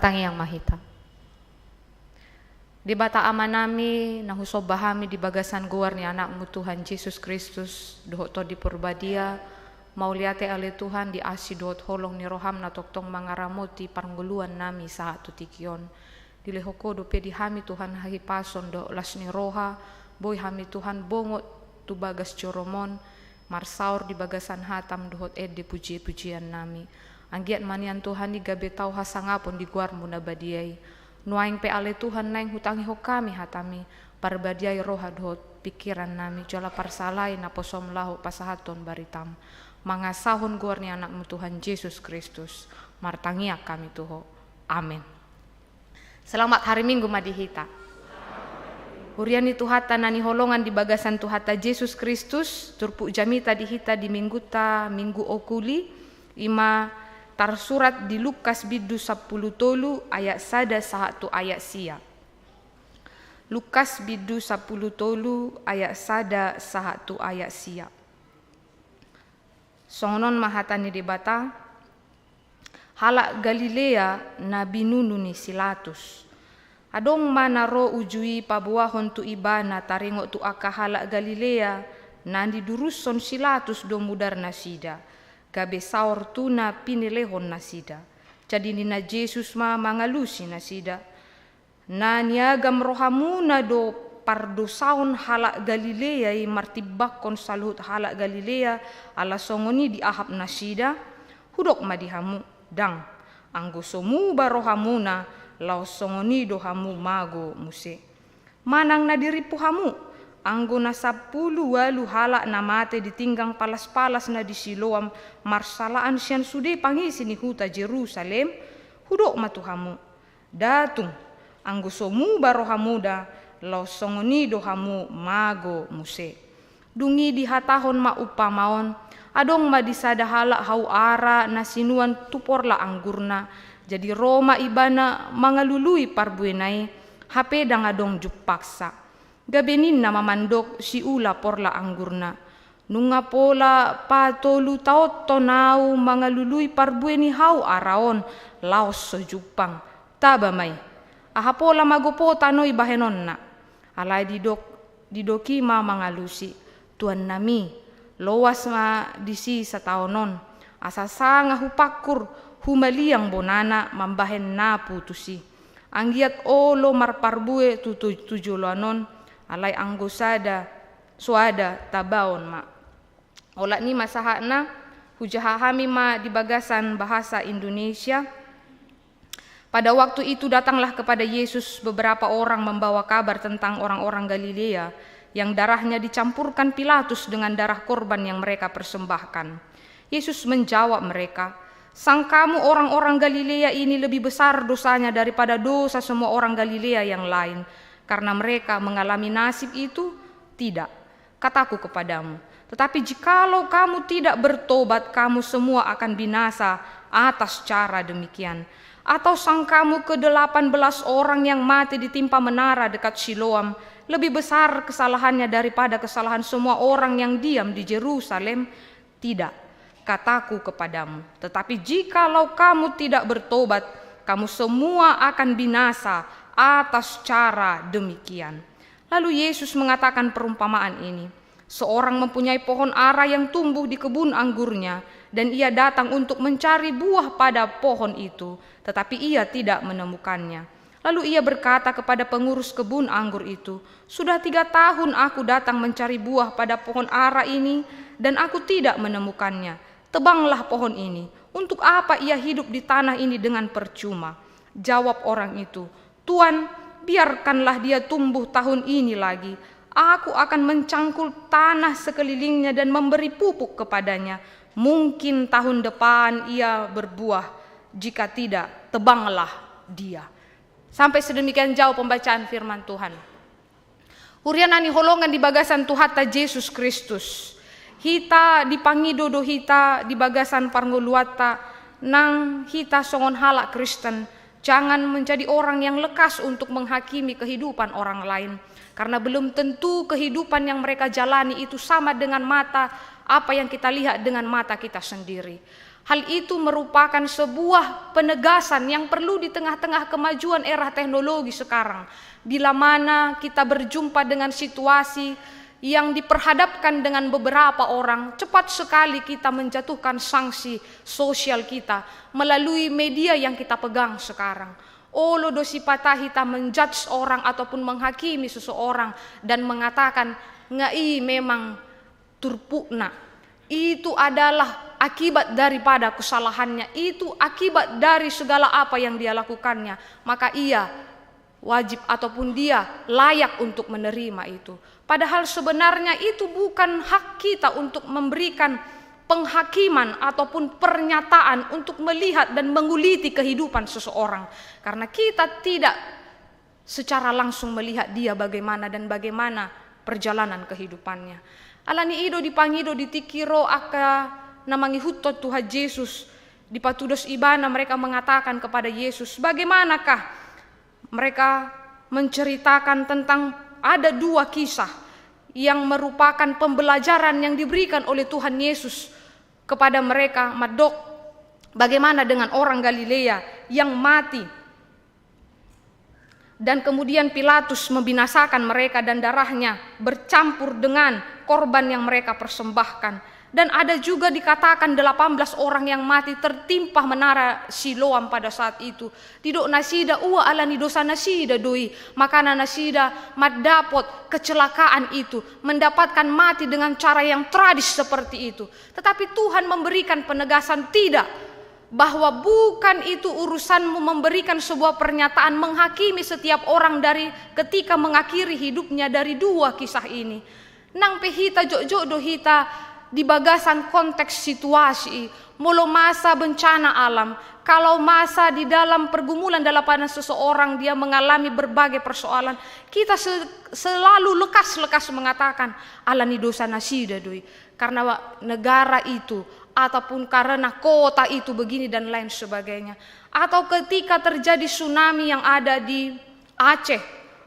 Martangi yang mahita. Di bata amanami na husobahami di bagasan guar ni anakmu Tuhan Yesus Kristus dohot to di purbadia mau liate ale Tuhan di asi dohot holong ni roham na toktong mangaramoti parngguluan nami saat tutikion di lehoko dope di hami Tuhan hahi pason do las ni roha boy hami Tuhan bongot tu bagas coromon marsaur di bagasan hatam dohot di puji-pujian nami anggiat manian Tuhan di gabe tau hasangapon di guar muna badiai nuaing pe ale Tuhan naing hutangi hokami hatami parbadiai roha dohot pikiran nami jala parsalai na posom lahu pasahaton baritam mangasahon guar ni anakmu Tuhan Yesus Kristus martangia kami tuho amin. Selamat hari Minggu madihita. Huriani tuhata nani holongan di bagasan tuhata Yesus Kristus turpu jamita dihita di mingguta minggu okuli ima tarsurat di Lukas bidu 10 tolu ayat sada sahatu ayat sia. Lukas bidu 10 tolu ayat sada sahatu ayat sia. Songonon mahatani debata halak Galilea na binununi silatus. Adong mana ro ujui pabuahon tu ibana taringo tu aka halak Galilea nandi duruson silatus do mudar nasida. Gabe saur tuna pinilehon nasida. Jadi nina Yesus ma mangalusi nasida. Na niagam rohamuna do pardosaon halak Galilea i martibakon saluhut halak Galilea ala songoni di ahap nasida. Hudok madihamu dang anggo somu barohamuna lau songoni do hamu mago muse. Manang nadiripu hamu anggo na 10 walu halak na mate ditinggang palas-palas na di Siloam marsalaan sian sude pangisi ni huta Jerusalem hudok matuhamu datung anggo somu barohamuda lau songoni do hamu mago muse. Dungi di hatahon ma upamaon adong ma disada halak hau ara na sinuan tuporla anggurna jadi Roma ibana mangalului parbuenai hape dang adong jupaksa. Gabenin nama mandok si ula porla anggurna. Nunga pola patolu taot tonau mangalului parbueni hau araon laos sojupang. Taba mai. Aha pola magopo tanoi bahenonna. Alai didoki ma mangalusi. Tuan nami lowas ma disi sataonon. Asa sanga hupakur humaliang bonana mambahen na putusi. Anggiat olo marparbue tujoloanon. Alai anggo sada suada tabaon ma. Ola ni masahana hujahahami ma di bagasan bahasa Indonesia. Pada waktu itu datanglah kepada Yesus beberapa orang membawa kabar tentang orang-orang Galilea yang darahnya dicampurkan Pilatus dengan darah korban yang mereka persembahkan. Yesus menjawab mereka, sang kamu orang-orang Galilea ini lebih besar dosanya daripada dosa semua orang Galilea yang lain. Karena mereka mengalami nasib itu, tidak, kataku kepadamu. Tetapi jikalau kamu tidak bertobat, kamu semua akan binasa atas cara demikian. Atau sang kamu ke-18 orang yang mati ditimpa menara dekat Siloam, lebih besar kesalahannya daripada kesalahan semua orang yang diam di Jerusalem? Tidak, kataku kepadamu. Tetapi jikalau kamu tidak bertobat, kamu semua akan binasa atas cara demikian. Lalu Yesus mengatakan perumpamaan ini. Seorang mempunyai pohon ara yang tumbuh di kebun anggurnya dan ia datang untuk mencari buah pada pohon itu, tetapi ia tidak menemukannya. Lalu ia berkata kepada pengurus kebun anggur itu, "Sudah 3 tahun aku datang mencari buah pada pohon ara ini dan aku tidak menemukannya. Tebanglah pohon ini. Untuk apa ia hidup di tanah ini dengan percuma?" Jawab orang itu, "Tuan, biarkanlah dia tumbuh tahun ini lagi. Aku akan mencangkul tanah sekelilingnya dan memberi pupuk kepadanya. Mungkin tahun depan ia berbuah. Jika tidak, tebanglah dia." Sampai sedemikian jauh pembacaan firman Tuhan. Hurianani holongan di bagasan Tuhata Yesus Kristus. Hita dipangido do hita di bagasan parngoluata nang hita songon halak Kristen. Jangan menjadi orang yang lekas untuk menghakimi kehidupan orang lain. Karena belum tentu kehidupan yang mereka jalani itu sama dengan apa yang kita lihat dengan mata kita sendiri. Hal itu merupakan sebuah penegasan yang perlu di tengah-tengah kemajuan era teknologi sekarang. Bila mana kita berjumpa dengan situasi yang diperhadapkan dengan beberapa orang, cepat sekali kita menjatuhkan sanksi sosial kita melalui media yang kita pegang sekarang. Olo dosi patah kita menjudge orang ataupun menghakimi seseorang dan mengatakan ngai memang turpukna. Itu adalah akibat daripada kesalahannya, itu akibat dari segala apa yang dia lakukannya, maka ia wajib ataupun dia layak untuk menerima itu. Padahal sebenarnya itu bukan hak kita untuk memberikan penghakiman ataupun pernyataan untuk melihat dan menguliti kehidupan seseorang, karena kita tidak secara langsung melihat dia bagaimana dan bagaimana perjalanan kehidupannya. Alani ido dipangido ditikiro aka namangi hutot Tuhan Yesus di patudos ibana, mereka mengatakan kepada Yesus, bagaimanakah mereka menceritakan tentang ada dua kisah yang merupakan pembelajaran yang diberikan oleh Tuhan Yesus kepada mereka. Madok, bagaimana dengan orang Galilea yang mati dan kemudian Pilatus membinasakan mereka dan darahnya bercampur dengan korban yang mereka persembahkan. Dan ada juga dikatakan 18 orang yang mati tertimpa menara Siloam pada saat itu. Tidak nasida uwa alani dosa nasida doi. Makana nasida madapot kecelakaan itu, mendapatkan mati dengan cara yang tradis seperti itu. Tetapi Tuhan memberikan penegasan tidak, bahwa bukan itu urusanmu memberikan sebuah pernyataan menghakimi setiap orang dari ketika mengakhiri hidupnya dari dua kisah ini. Nang pehita jok-jok dohita di bagasan konteks situasi, mulu masa bencana alam, kalau masa di dalam pergumulan dalam seseorang dia mengalami berbagai persoalan, kita selalu lekas-lekas mengatakan alani dosa nasida doi, karena negara itu ataupun karena kota itu begini dan lain sebagainya. Atau ketika terjadi tsunami yang ada di Aceh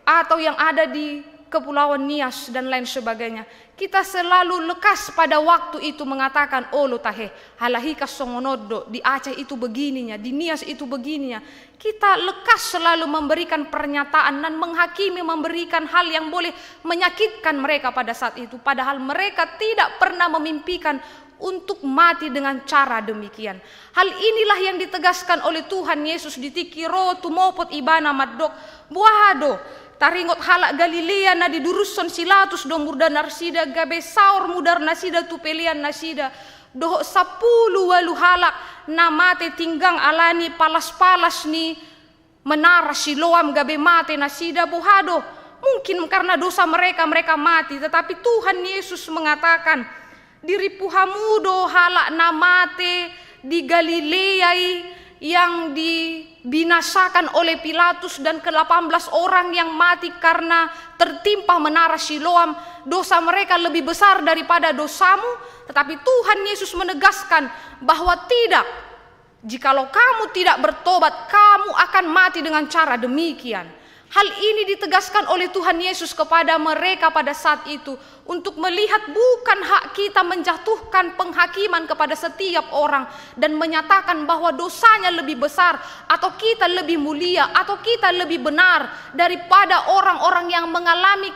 atau yang ada di Kepulauan Nias dan lain sebagainya, kita selalu lekas pada waktu itu mengatakan oh lo tahe halahika songonodo di Aceh itu begininya, di Nias itu begininya. Kita lekas selalu memberikan pernyataan dan menghakimi, memberikan hal yang boleh menyakitkan mereka pada saat itu, padahal mereka tidak pernah memimpikan untuk mati dengan cara demikian. Hal inilah yang ditegaskan oleh Tuhan Yesus di tikiro tumopot ibana madok buahado taringot halak Galilea na diduruson silatus domur dan narsida gabe saur mudar nasida tupelian nasida doh 10 walu halak na mate tinggang alani palas-palas ni menara Siloam gabe mate nasida buhado. Mungkin karena dosa mereka mati, tetapi Tuhan Yesus mengatakan diripu hamudo halak namate di Galilea yang dibinasakan oleh Pilatus dan ke-18 orang yang mati karena tertimpa menara Siloam, dosa mereka lebih besar daripada dosamu. Tetapi Tuhan Yesus menegaskan bahwa tidak, jikalau kamu tidak bertobat, kamu akan mati dengan cara demikian. Hal ini ditegaskan oleh Tuhan Yesus kepada mereka pada saat itu untuk melihat bukan hak kita menjatuhkan penghakiman kepada setiap orang dan menyatakan bahwa dosanya lebih besar atau kita lebih mulia atau kita lebih benar daripada orang-orang yang mengalami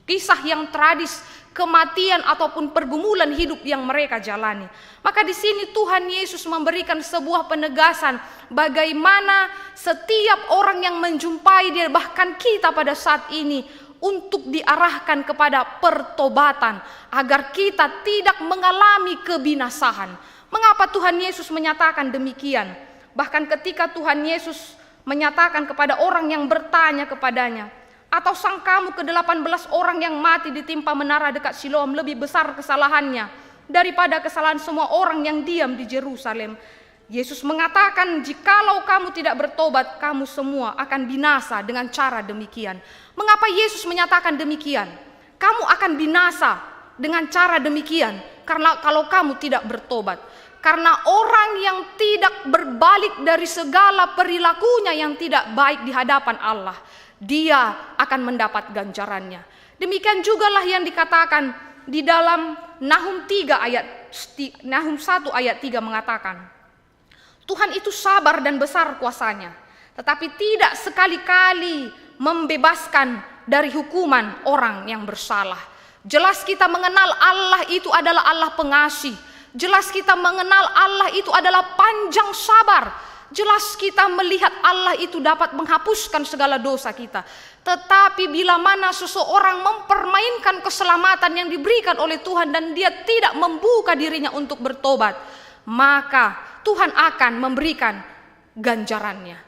kisah yang tragis, kematian ataupun pergumulan hidup yang mereka jalani. Maka di sini Tuhan Yesus memberikan sebuah penegasan bagaimana setiap orang yang menjumpai dia, bahkan kita pada saat ini, untuk diarahkan kepada pertobatan agar kita tidak mengalami kebinasaan. Mengapa Tuhan Yesus menyatakan demikian? Bahkan ketika Tuhan Yesus menyatakan kepada orang yang bertanya kepadanya, atau sang kamu ke-18 orang yang mati ditimpa menara dekat Siloam lebih besar kesalahannya daripada kesalahan semua orang yang diam di Yerusalem? Yesus mengatakan, jikalau kamu tidak bertobat, kamu semua akan binasa dengan cara demikian. Mengapa Yesus menyatakan demikian? Kamu akan binasa dengan cara demikian karena kalau kamu tidak bertobat. Karena orang yang tidak berbalik dari segala perilakunya yang tidak baik di hadapan Allah, dia akan mendapat ganjarannya. Demikian jugalah yang dikatakan di dalam Nahum 1 ayat 3 mengatakan, Tuhan itu sabar dan besar kuasanya, tetapi tidak sekali-kali membebaskan dari hukuman orang yang bersalah. Jelas kita mengenal Allah itu adalah Allah pengasih. Jelas kita mengenal Allah itu adalah panjang sabar. Jelas kita melihat Allah itu dapat menghapuskan segala dosa kita. Tetapi bila mana seseorang mempermainkan keselamatan yang diberikan oleh Tuhan dan dia tidak membuka dirinya untuk bertobat, maka Tuhan akan memberikan ganjarannya.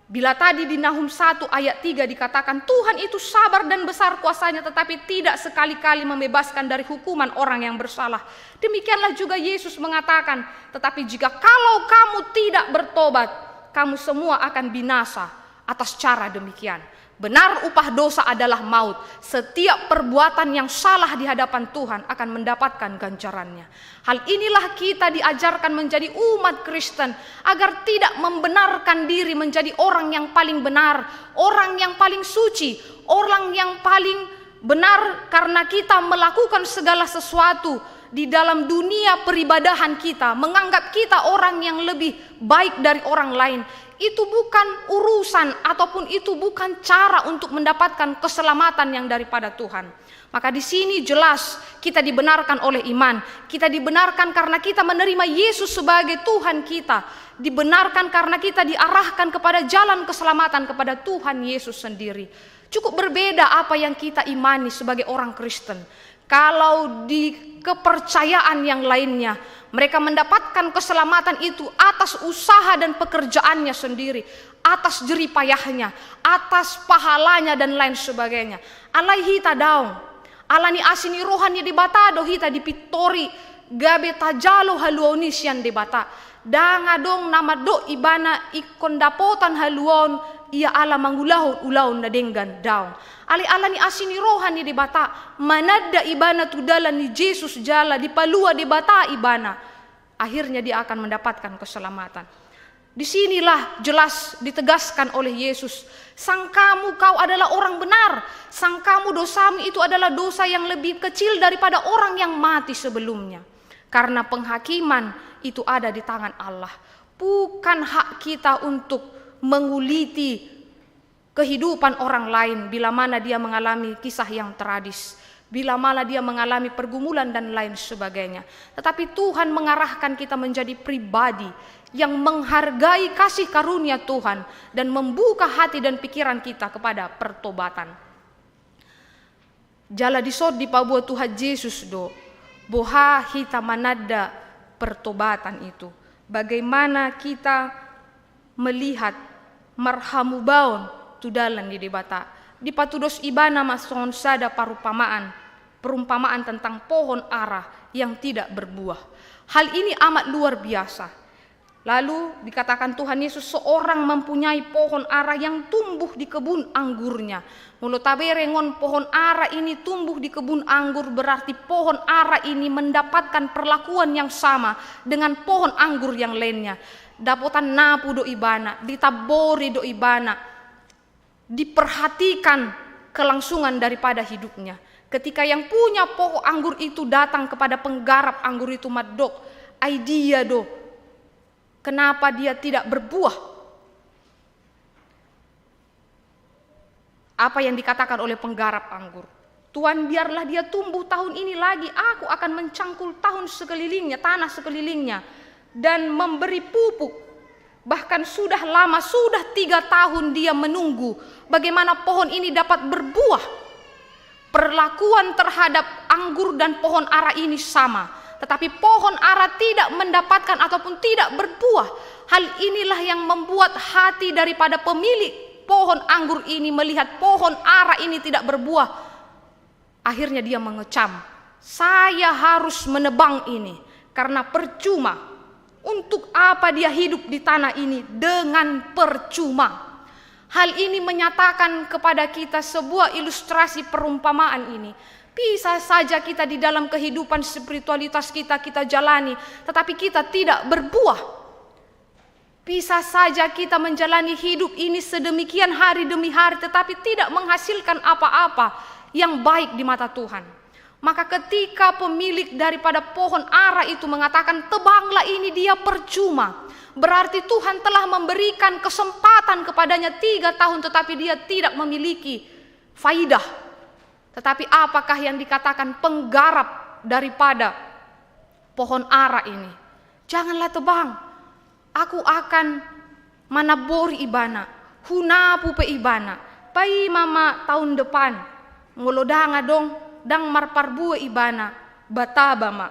Bila tadi di Nahum 1 ayat 3 dikatakan Tuhan itu sabar dan besar kuasanya tetapi tidak sekali-kali membebaskan dari hukuman orang yang bersalah. Demikianlah juga Yesus mengatakan, tetapi jika kalau kamu tidak bertobat, kamu semua akan binasa atas cara demikian. Benar upah dosa adalah maut. Setiap perbuatan yang salah di hadapan Tuhan akan mendapatkan ganjarannya. Hal inilah kita diajarkan menjadi umat Kristen agar tidak membenarkan diri menjadi orang yang paling benar, orang yang paling suci, orang yang paling benar karena kita melakukan segala sesuatu di dalam dunia peribadahan kita, menganggap kita orang yang lebih baik dari orang lain. Itu bukan urusan ataupun itu bukan cara untuk mendapatkan keselamatan yang daripada Tuhan. Maka di sini jelas kita dibenarkan oleh iman. Kita dibenarkan karena kita menerima Yesus sebagai Tuhan kita. Dibenarkan karena kita diarahkan kepada jalan keselamatan kepada Tuhan Yesus sendiri. Cukup berbeda apa yang kita imani sebagai orang Kristen. Kalau di kepercayaan yang lainnya, mereka mendapatkan keselamatan itu atas usaha dan pekerjaannya sendiri, atas jeripayahnya, atas pahalanya dan lain sebagainya. Alai hita daung, alani asini rohani di bata do hita di pitori, gabe tajalo haluonisian di bata. Dangadong nama do ibana ikon dapotan haluon ia ala mangulahon ulaun na denggan daung. Ali-ala ni asini rohani di bata, manada ibana tudala ni Yesus jala di palua di bata ibana. Akhirnya dia akan mendapatkan keselamatan. Disinilah jelas ditegaskan oleh Yesus, sangkamu kau adalah orang benar, sangkamu dosamu itu adalah dosa yang lebih kecil daripada orang yang mati sebelumnya. Karena penghakiman itu ada di tangan Allah. Bukan hak kita untuk menguliti kehidupan orang lain bila mana dia mengalami kisah yang tragis, bila mana dia mengalami pergumulan dan lain sebagainya. Tetapi Tuhan mengarahkan kita menjadi pribadi yang menghargai kasih karunia Tuhan dan membuka hati dan pikiran kita kepada pertobatan. Jala disod di pabuah Tuhan Yesus do, boha hita manada pertobatan itu. Bagaimana kita melihat marhamu baon tudalan di debata. Di patudos ibana masongon sada perumpamaan tentang pohon ara yang tidak berbuah. Hal ini amat luar biasa. Lalu dikatakan Tuhan Yesus seorang mempunyai pohon ara yang tumbuh di kebun anggurnya. Mulut taberengon pohon ara ini tumbuh di kebun anggur berarti pohon ara ini mendapatkan perlakuan yang sama dengan pohon anggur yang lainnya. Dapotan napu do ibana, ditabori do ibana, diperhatikan kelangsungan daripada hidupnya. Ketika yang punya pohon anggur itu datang kepada penggarap anggur itu madok, ai dia do, kenapa dia tidak berbuah? Apa yang dikatakan oleh penggarap anggur? Tuhan, biarlah dia tumbuh tahun ini lagi, aku akan mencangkul tahun sekelilingnya, tanah sekelilingnya, dan memberi pupuk. Bahkan sudah lama, sudah 3 tahun dia menunggu bagaimana pohon ini dapat berbuah. Perlakuan terhadap anggur dan pohon ara ini sama. Tetapi pohon ara tidak mendapatkan ataupun tidak berbuah. Hal inilah yang membuat hati daripada pemilik pohon anggur ini melihat pohon ara ini tidak berbuah. Akhirnya dia mengecam, saya harus menebang ini karena percuma. Untuk apa dia hidup di tanah ini dengan percuma? Hal ini menyatakan kepada kita sebuah ilustrasi perumpamaan ini. Bisa saja kita di dalam kehidupan spiritualitas kita jalani, tetapi kita tidak berbuah. Bisa saja kita menjalani hidup ini sedemikian hari demi hari, tetapi tidak menghasilkan apa-apa yang baik di mata Tuhan. Maka ketika pemilik daripada pohon ara itu mengatakan, tebanglah ini, dia percuma. Berarti Tuhan telah memberikan kesempatan kepadanya 3 tahun, tetapi dia tidak memiliki faidah. Tetapi apakah yang dikatakan penggarap daripada pohon ara ini? Janganlah tebang. Aku akan manabori ibana, hunapu pe ibana. Pai mama tahun depan, ngolodanga dong, dang marparbue ibana, bataba ma.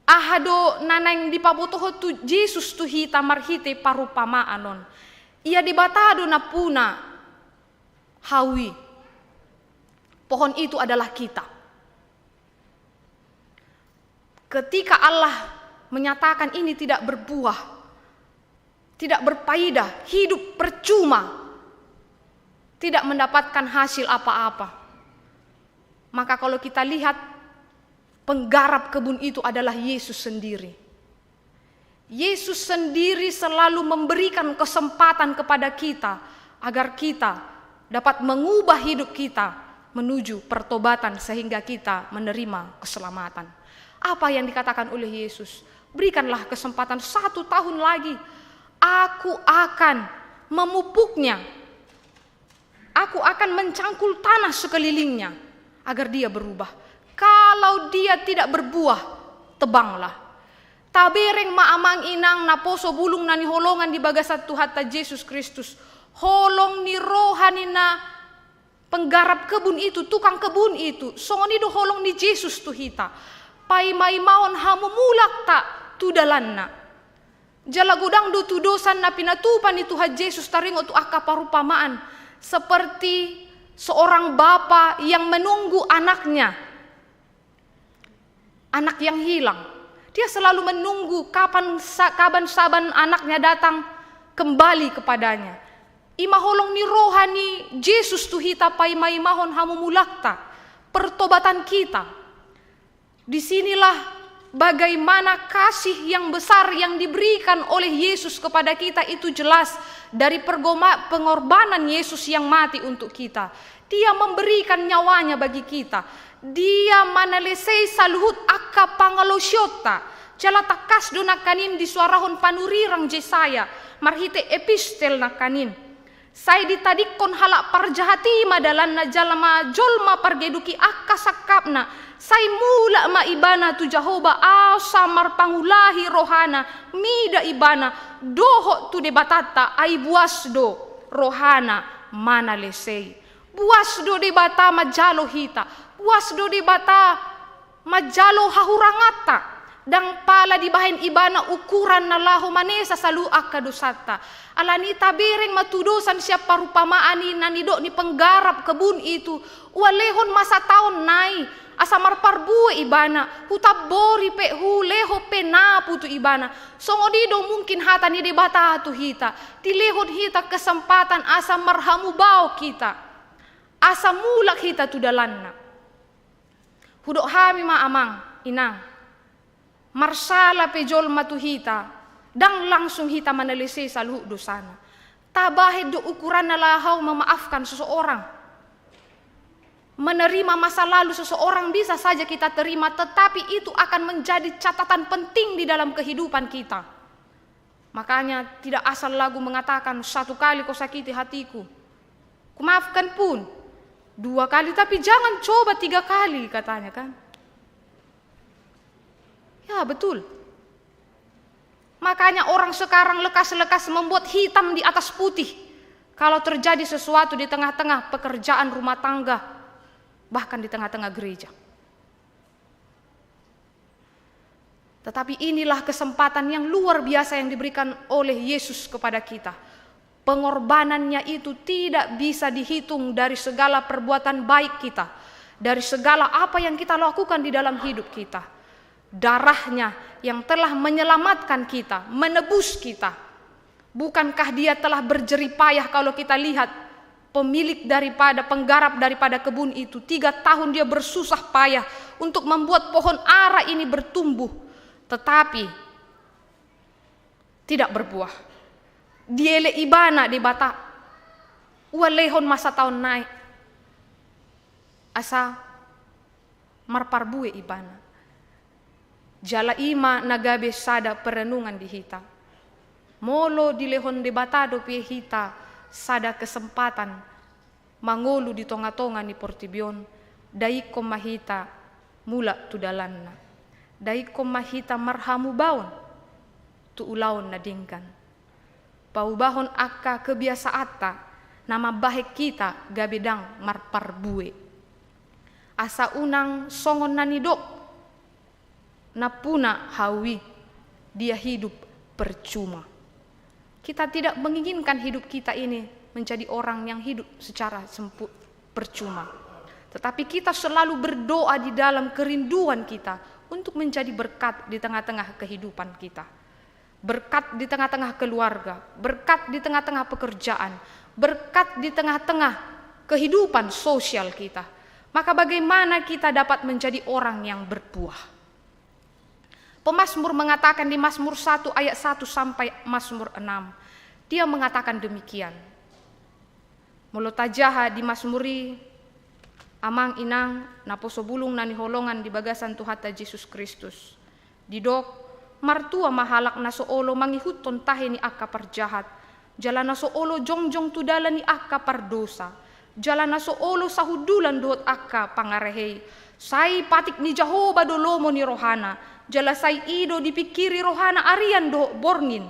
Ahado nanang di pabotoho tu Jesus tu hita marhite parupama anon. Ia dibatado na puna hawi. Pohon itu adalah kita. Ketika Allah menyatakan ini tidak berbuah, tidak berfaedah, hidup percuma, tidak mendapatkan hasil apa-apa. Maka kalau kita lihat, penggarap kebun itu adalah Yesus sendiri. Yesus sendiri selalu memberikan kesempatan kepada kita agar kita dapat mengubah hidup kita menuju pertobatan sehingga kita menerima keselamatan. Apa yang dikatakan oleh Yesus? Berikanlah kesempatan 1 tahun lagi. Aku akan memupuknya. Aku akan mencangkul tanah sekelilingnya agar dia berubah. Kalau dia tidak berbuah, tebanglah. Tabereng maamang inang na poso bulung na ni holongan di bagasat Tuhan ta Yesus Kristus. Holong ni rohani na penggarap kebun itu, tukang kebun itu. Songoni do holong ni Yesus tuhita. Pai mai maon hamu mulak ta tudalanna. Jala gudang do tudosan na pinatupan ni Tuhan Yesus taringo tu akaparupamaan. Seperti seorang bapa yang menunggu anaknya, anak yang hilang. Dia selalu menunggu kapan saban anaknya datang kembali kepadanya. Imaholong ni rohani Yesus tuhita pai maimahon hamumulakta, pertobatan kita. Disinilah bagaimana kasih yang besar yang diberikan oleh Yesus kepada kita itu jelas dari pengorbanan Yesus yang mati untuk kita. Dia memberikan nyawanya bagi kita. Dia manalesei saluhut akka pangalosyota. Jala takas do nakanin di suarahon panurirang Jesaya. Marhite epistel nakanin. Saya ditadikon halak parjahati madalan na jalma jolma pargeduki akka sakapna. Saya mula ma ibana tu Jahoba asa marpangulahi rohana mida ibana doho tu debatata ai buas do rohana mana lesei. Buas do debata majalo hita. Buas do debata majalo hahurangata. Dang pala di bahin ibana ukuran na lahu manesa salu akadusata. Alani tabereng matudosan siap parupamaan nanido ni penggarap kebun itu. Walehon masa tahun nai. Asa marparbue ibana. Hutabori pe huleho pe napu tu ibana. Songodido mungkin hata ni debata tu hita. Tilehon hita kesempatan asa marhamu bau kita. Asa mulak hita tu dalanna. Hudok hami ma amang inang. Marsala pejol matuhita dang langsung hita manalisi saluh dosana. Tabahid do ukuran na lahaw memaafkan seseorang. Menerima masa lalu seseorang bisa saja kita terima, tetapi itu akan menjadi catatan penting di dalam kehidupan kita. Makanya tidak asal lagu mengatakan 1 kali kau sakiti hatiku, kumaafkan pun 2 kali, tapi jangan coba 3 kali katanya kan. Ya betul. Makanya orang sekarang lekas-lekas membuat hitam di atas putih kalau terjadi sesuatu di tengah-tengah pekerjaan rumah tangga, bahkan di tengah-tengah gereja. Tetapi inilah kesempatan yang luar biasa yang diberikan oleh Yesus kepada kita. Pengorbanannya itu tidak bisa dihitung dari segala perbuatan baik kita, dari segala apa yang kita lakukan di dalam hidup kita. Darahnya yang telah menyelamatkan kita, menebus kita. Bukankah dia telah berjerih payah kalau kita lihat pemilik daripada penggarap daripada kebun itu 3 tahun dia bersusah payah untuk membuat pohon ara ini bertumbuh, tetapi tidak berbuah. Diele ibana di bata walehon masa tahun naik asa marparbue ibana. Jala ima nagabe sada perenungan di hita. Molo di lehon debatado pie hita sada kesempatan mangolu di tonga-tonga ni portibion. Daiko mahita mula tu dalanna. Daiko mahita marhamu baon tu ulaon na dingkan. Paubahon akka kebiasaata nama bahek kita gabedang marparbue. Asa unang songon nanidok napuna hawi dia hidup percuma. Kita tidak menginginkan hidup kita ini menjadi orang yang hidup secara percuma. Tetapi kita selalu berdoa di dalam kerinduan kita untuk menjadi berkat di tengah-tengah kehidupan kita. Berkat di tengah-tengah keluarga, berkat di tengah-tengah pekerjaan, berkat di tengah-tengah kehidupan sosial kita. Maka bagaimana kita dapat menjadi orang yang berbuah? Pemazmur mengatakan di Mazmur 1 ayat 1 sampai Mazmur 6. Dia mengatakan demikian. Molotajaha di Mazmuri amang inang naposo bulung nani holongan di bagasan Tuhata Yesus Kristus. Didok martua mahalak na soolo mangihuton tahe ni akka parjahat. Jala na soolo jongjong tudala ni akka pardosa. Jala na soolo sahudulan doot akka pangarehei. Say patik ni Jehovah dolomo ni rohana. Jala say ido dipikiri rohana arian do borngin.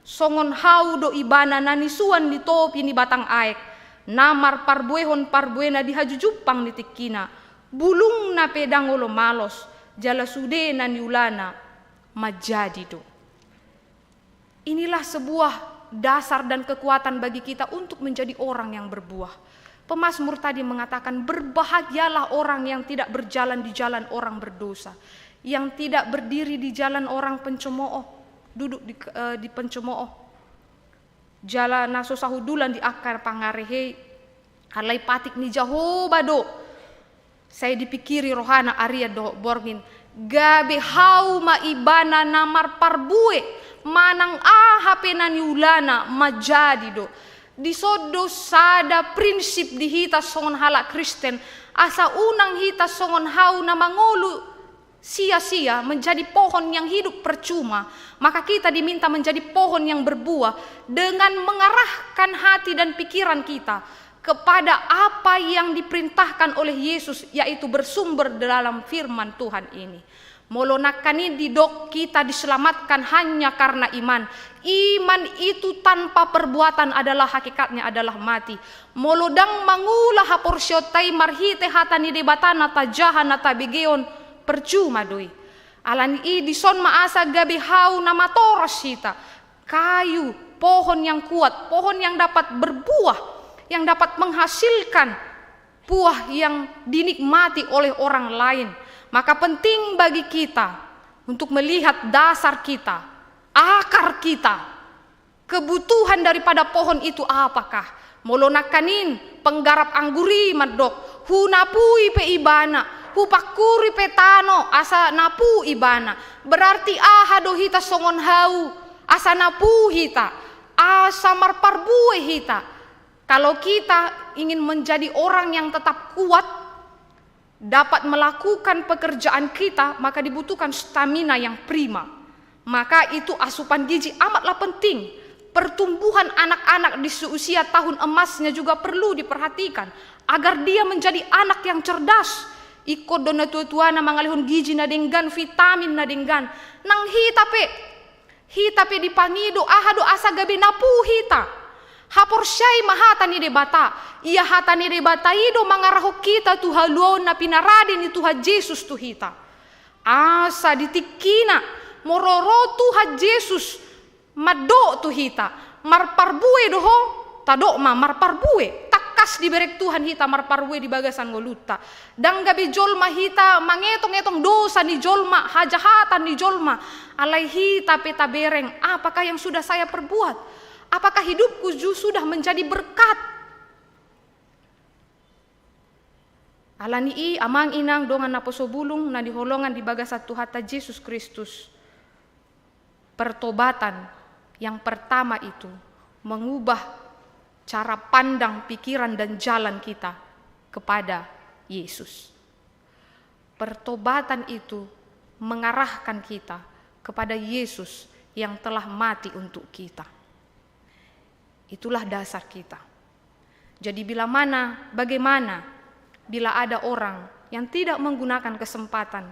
Songon hau do ibana nanisuan ni topi ni batang aek. Namar parbuehon parbuena dihajujupang ni tikina. Bulung na pedangolo malos. Jala sude na niulana majadi do. Inilah sebuah dasar dan kekuatan bagi kita untuk menjadi orang yang berbuah. Pemazmur tadi mengatakan berbahagialah orang yang tidak berjalan di jalan orang berdosa, yang tidak berdiri di jalan orang pencemooh, duduk di pencemooh. Jala naso sahudulan di akar pangarehe alai patik ni Jehovah do. Saya dipikiri rohana aria do borgin gabe hau maibana namar parbue manang hape nani ulana majadi do. Disodo sada prinsip di hita songon halak Kristen asa unang hita songon hau na mangolu sia-sia menjadi pohon yang hidup percuma, maka kita diminta menjadi pohon yang berbuah dengan mengarahkan hati dan pikiran kita kepada apa yang diperintahkan oleh Yesus, yaitu bersumber dalam firman Tuhan ini. Molonakani didok kita diselamatkan hanya karena iman. Iman itu tanpa perbuatan adalah hakikatnya adalah mati. Molodang mangulah haporsyotai marhite hatani debatana tajahana tabigeon percuma doi. Alani i dison maasa gabi hau nama toros hita. Kayu, pohon yang kuat, pohon yang dapat berbuah, yang dapat menghasilkan buah yang dinikmati oleh orang lain. Maka penting bagi kita untuk melihat dasar kita, akar kita, kebutuhan daripada pohon itu apakah. Molonakanin penggarap angguri madok, hunapui pe ibana, hupakuri petano asa napu ibana. Berarti ahado hita songon hau asa napu hita, asa marparbue hita. Kalau kita ingin menjadi orang yang tetap kuat, dapat melakukan pekerjaan kita, maka dibutuhkan stamina yang prima. Maka itu asupan gizi amatlah penting. Pertumbuhan anak-anak di usia tahun emasnya juga perlu diperhatikan agar dia menjadi anak yang cerdas. Iko dona tua-tuana mangalihun gizi na denggan, vitamin na denggan. Nang hitape dipangido ahado asa gabe napu hita. Haporsyai mahata ni debata. Ia hata ni debata ido mangaraho kita tu haluon na pinarade ni Tuhan Yesus tu hita. Asa ditikina mororo Tuhan Yesus mado tu hita. Marparbue doho tadok ma marparbue. Takas diberek Tuhan hita marparbue di bagasan ngoluta. Dang gabi jolma hita mangetong-etong dosa ni jolma, hajahatan ni jolma. Alai hita peta bereng, apakah yang sudah saya perbuat? Apakah hidupku sudah menjadi berkat? Alani i amang inang dongan naposo bulung na diholongan di bagasat Tuhata Yesus Kristus. Pertobatan yang pertama itu mengubah cara pandang, pikiran dan jalan kita kepada Yesus. Pertobatan itu mengarahkan kita kepada Yesus yang telah mati untuk kita. Itulah dasar kita. Jadi bagaimana bila ada orang yang tidak menggunakan kesempatan,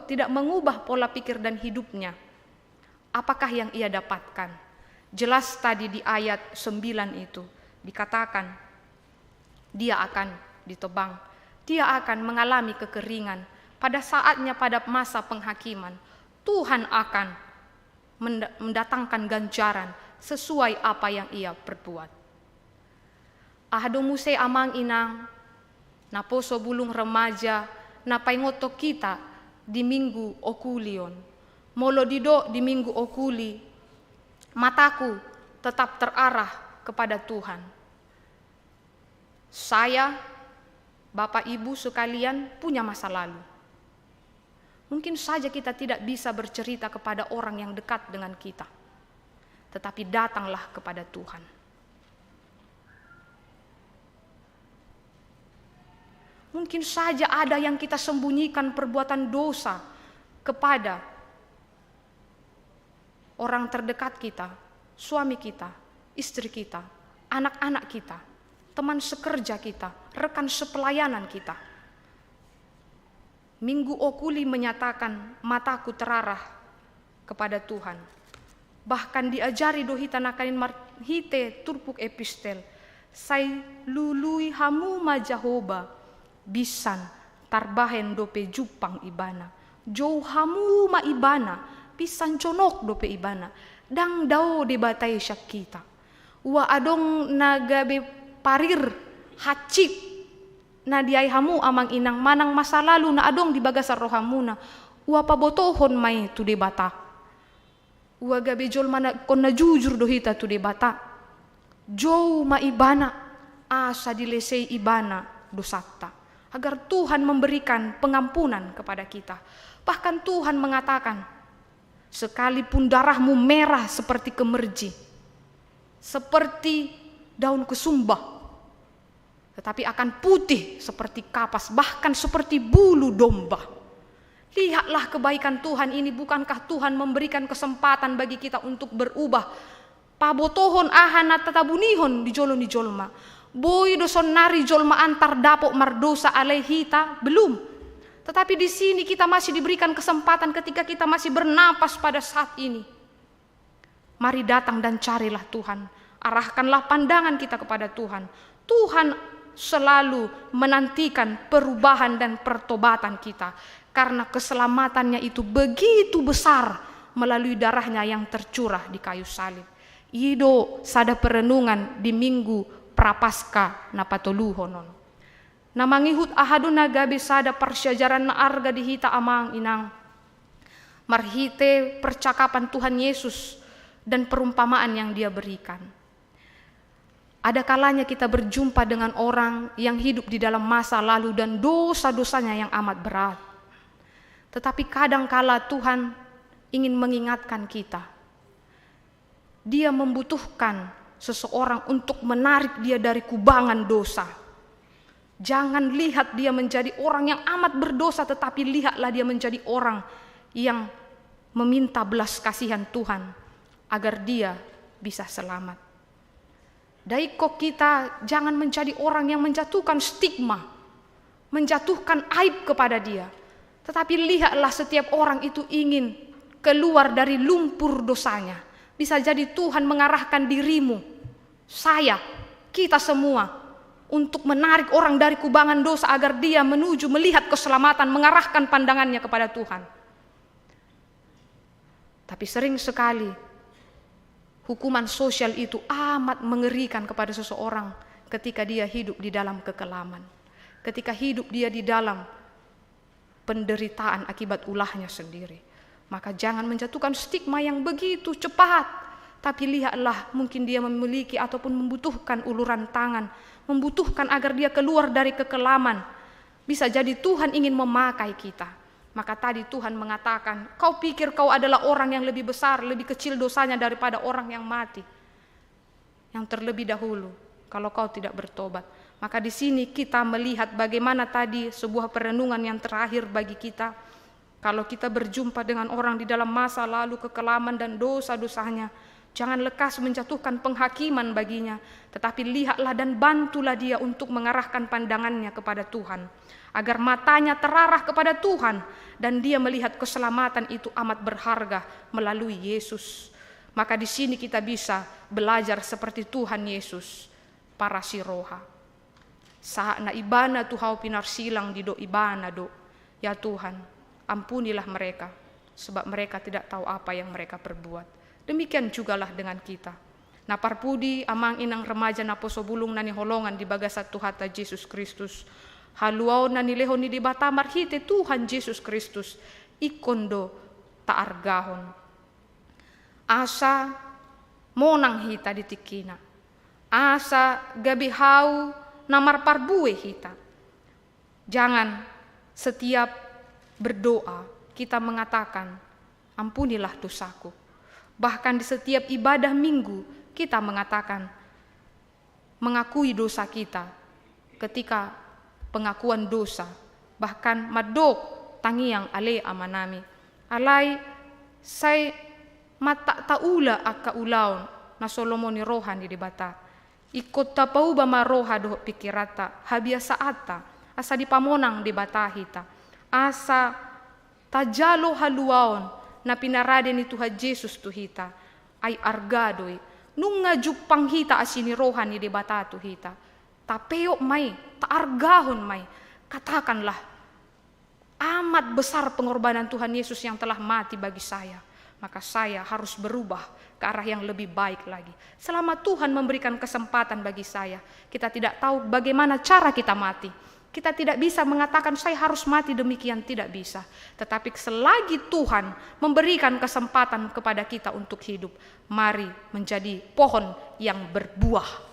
tidak mengubah pola pikir dan hidupnya, apakah yang ia dapatkan? Jelas tadi di ayat 9 itu dikatakan, dia akan ditebang, dia akan mengalami kekeringan. Pada saatnya, pada masa penghakiman, Tuhan akan mendatangkan ganjaran sesuai apa yang ia perbuat. Ahdo muse amang inang, naposo bulung remaja, napaingoto kita di minggu okulion. Molo dido di minggu okuli, mataku tetap terarah kepada Tuhan. Saya, Bapak Ibu sekalian, punya masa lalu. Mungkin saja kita tidak bisa bercerita kepada orang yang dekat dengan kita, tetapi datanglah kepada Tuhan. Mungkin saja ada yang kita sembunyikan perbuatan dosa kepada orang terdekat kita, suami kita, istri kita, anak-anak kita, teman sekerja kita, rekan sepelayanan kita. Minggu okuli menyatakan mataku terarah kepada Tuhan. Bahkan diajari dohita nakanin marhite turpuk epistel. Sai lului hamu majahoba bisan tarbahen dope jupang ibana. Jou hamu ma ibana pisan conok dope ibana. Dang dao debatai syak kita. Wa adong nagabe parir hacik na diay hamu amang inang manang masa lalu na adong di bagasar rohamuna. Wa pabotohon may tu debata. Wa gabe jol mana kon na jujur dohita tu debata. Jou ma ibana asa dilesei ibana dosata. Agar Tuhan memberikan pengampunan kepada kita. Bahkan Tuhan mengatakan, sekalipun darahmu merah seperti kemerji, seperti daun kesumbah, tetapi akan putih seperti kapas, bahkan seperti bulu domba. Lihatlah kebaikan Tuhan ini, bukankah Tuhan memberikan kesempatan bagi kita untuk berubah? Pabotohon ahana tatabunihon di jolma. Boy doson nari jolma antar dapok mardosa alehita, belum. Tetapi di sini kita masih diberikan kesempatan ketika kita masih bernapas pada saat ini. Mari datang dan carilah Tuhan. Arahkanlah pandangan kita kepada Tuhan. Tuhan selalu menantikan perubahan dan pertobatan kita. Karena keselamatannya itu begitu besar melalui darahnya yang tercurah di kayu salib. Ido sada perenungan di minggu prapaskah napatoluhonon. Namangihut ahadu nagabe sada persyajaran na arga dihita amang inang. Marhite percakapan Tuhan Yesus dan perumpamaan yang dia berikan. Ada kalanya kita berjumpa dengan orang yang hidup di dalam masa lalu dan dosa-dosanya yang amat berat. Tetapi kadangkala Tuhan ingin mengingatkan kita. Dia membutuhkan seseorang untuk menarik dia dari kubangan dosa. Jangan lihat dia menjadi orang yang amat berdosa, tetapi lihatlah dia menjadi orang yang meminta belas kasihan Tuhan agar dia bisa selamat. Daiko kita jangan menjadi orang yang menjatuhkan stigma, menjatuhkan aib kepada dia. Tetapi lihatlah setiap orang itu ingin keluar dari lumpur dosanya. Bisa jadi Tuhan mengarahkan dirimu, saya, kita semua, untuk menarik orang dari kubangan dosa agar dia menuju melihat keselamatan, mengarahkan pandangannya kepada Tuhan. Tapi sering sekali hukuman sosial itu amat mengerikan kepada seseorang ketika dia hidup di dalam kekelaman. Ketika hidup dia di dalam penderitaan akibat ulahnya sendiri. Maka jangan menjatuhkan stigma yang begitu cepat. Tapi lihatlah, mungkin dia memiliki ataupun membutuhkan uluran tangan. Membutuhkan agar dia keluar dari kekelaman. Bisa jadi Tuhan ingin memakai kita. Maka tadi Tuhan mengatakan, kau pikir kau adalah orang yang lebih besar, lebih kecil dosanya daripada orang yang mati. Yang terlebih dahulu, kalau kau tidak bertobat. Maka di sini kita melihat bagaimana tadi sebuah perenungan yang terakhir bagi kita. Kalau kita berjumpa dengan orang di dalam masa lalu kekelaman dan dosa-dosanya, jangan lekas menjatuhkan penghakiman baginya, tetapi lihatlah dan bantulah dia untuk mengarahkan pandangannya kepada Tuhan, agar matanya terarah kepada Tuhan dan dia melihat keselamatan itu amat berharga melalui Yesus. Maka di sini kita bisa belajar seperti Tuhan Yesus, para siroha. Saat na ibana tuhau pinar silang di do ibana do. Ya Tuhan, ampunilah mereka, sebab mereka tidak tahu apa yang mereka perbuat. Demikian jugalah dengan kita. Na parpudi amang inang remaja na posobulong na ni holongan di bagasat Tuhata Yesus Kristus. Haluaw na nileho ni di batamar hite Tuhan Yesus Kristus. Ikondo taargahon. Asa monang hita di tikina. Asa gabihau namar parbue hita. Jangan setiap berdoa kita mengatakan ampunilah dosaku. Bahkan di setiap ibadah minggu kita mengatakan mengakui dosa kita. Ketika pengakuan dosa, bahkan madok tangiang ale amanami. Alai say mata taula akka ulaon na Solomon ni rohan di bata. Ikut tapau ba maroha do pikirata habiasa ata asa di pamonang di batahita asa tajalo haluaon na pinarade ni Tuhan Yesus tuhita ay argadoy nung ngajupang hita asini rohan ni di bata tuhita tapeo may taargahon may katakanlah amat besar pengorbanan Tuhan Yesus yang telah mati bagi saya, maka saya harus berubah ke arah yang lebih baik lagi. Selama Tuhan memberikan kesempatan bagi saya, kita tidak tahu bagaimana cara kita mati. Kita tidak bisa mengatakan saya harus mati demikian, tidak bisa. Tetapi selagi Tuhan memberikan kesempatan kepada kita untuk hidup, mari menjadi pohon yang berbuah.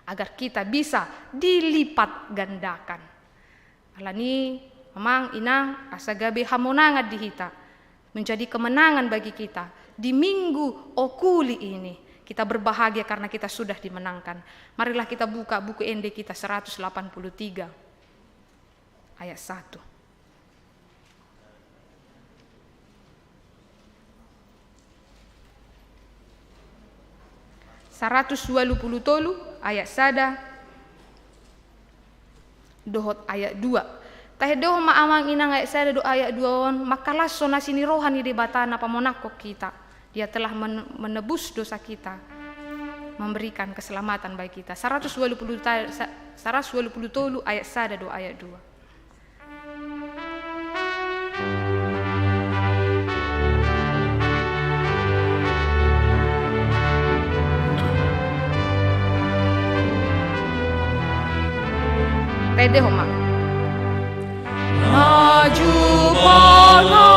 Agar kita bisa dilipat gandakan. Alani, mamang, inang, asa gabi hamonangat dihita. Menjadi kemenangan bagi kita. Di minggu okuli ini kita berbahagia karena kita sudah dimenangkan. Marilah kita buka buku ND kita 183 ayat 1. Tolu ayat sada dohot ayat 2. Tahedoh maamang inang ayat sada do ayat 2 on makalah sonasini rohani di batana pamonakok kita. Dia telah menebus dosa kita, memberikan keselamatan bagi kita. 120 tolu ayat 1 do ayat 2. Tede homa. Maju bana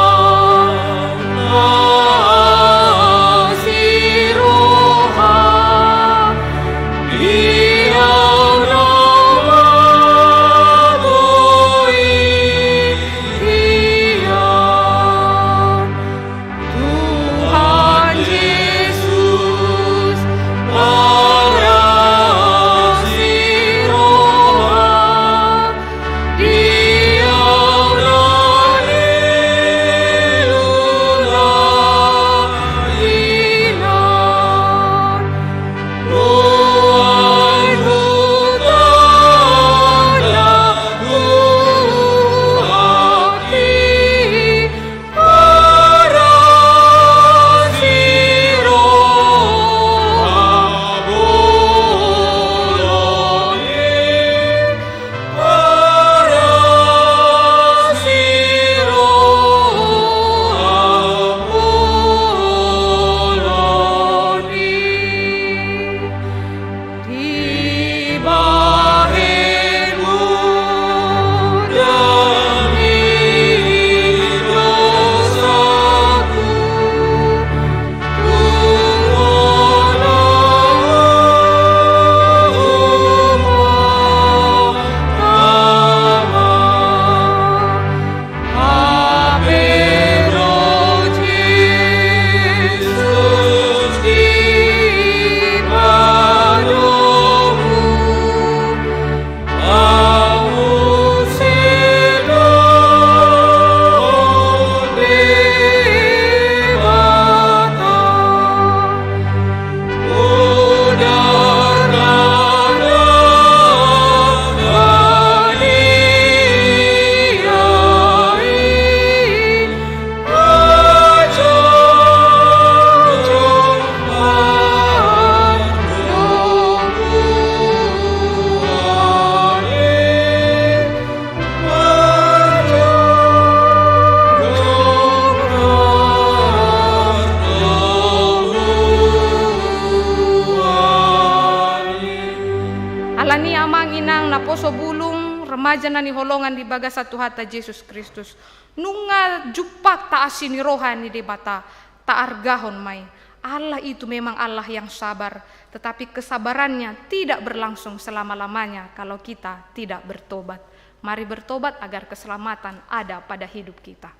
remaja nani holongan di baga satu hata Yesus Kristus. Nunga jupak ta asini rohani de bata ta argahon mai. Allah itu memang Allah yang sabar, tetapi kesabarannya tidak berlangsung selama-lamanya kalau kita tidak bertobat. Mari bertobat agar keselamatan ada pada hidup kita.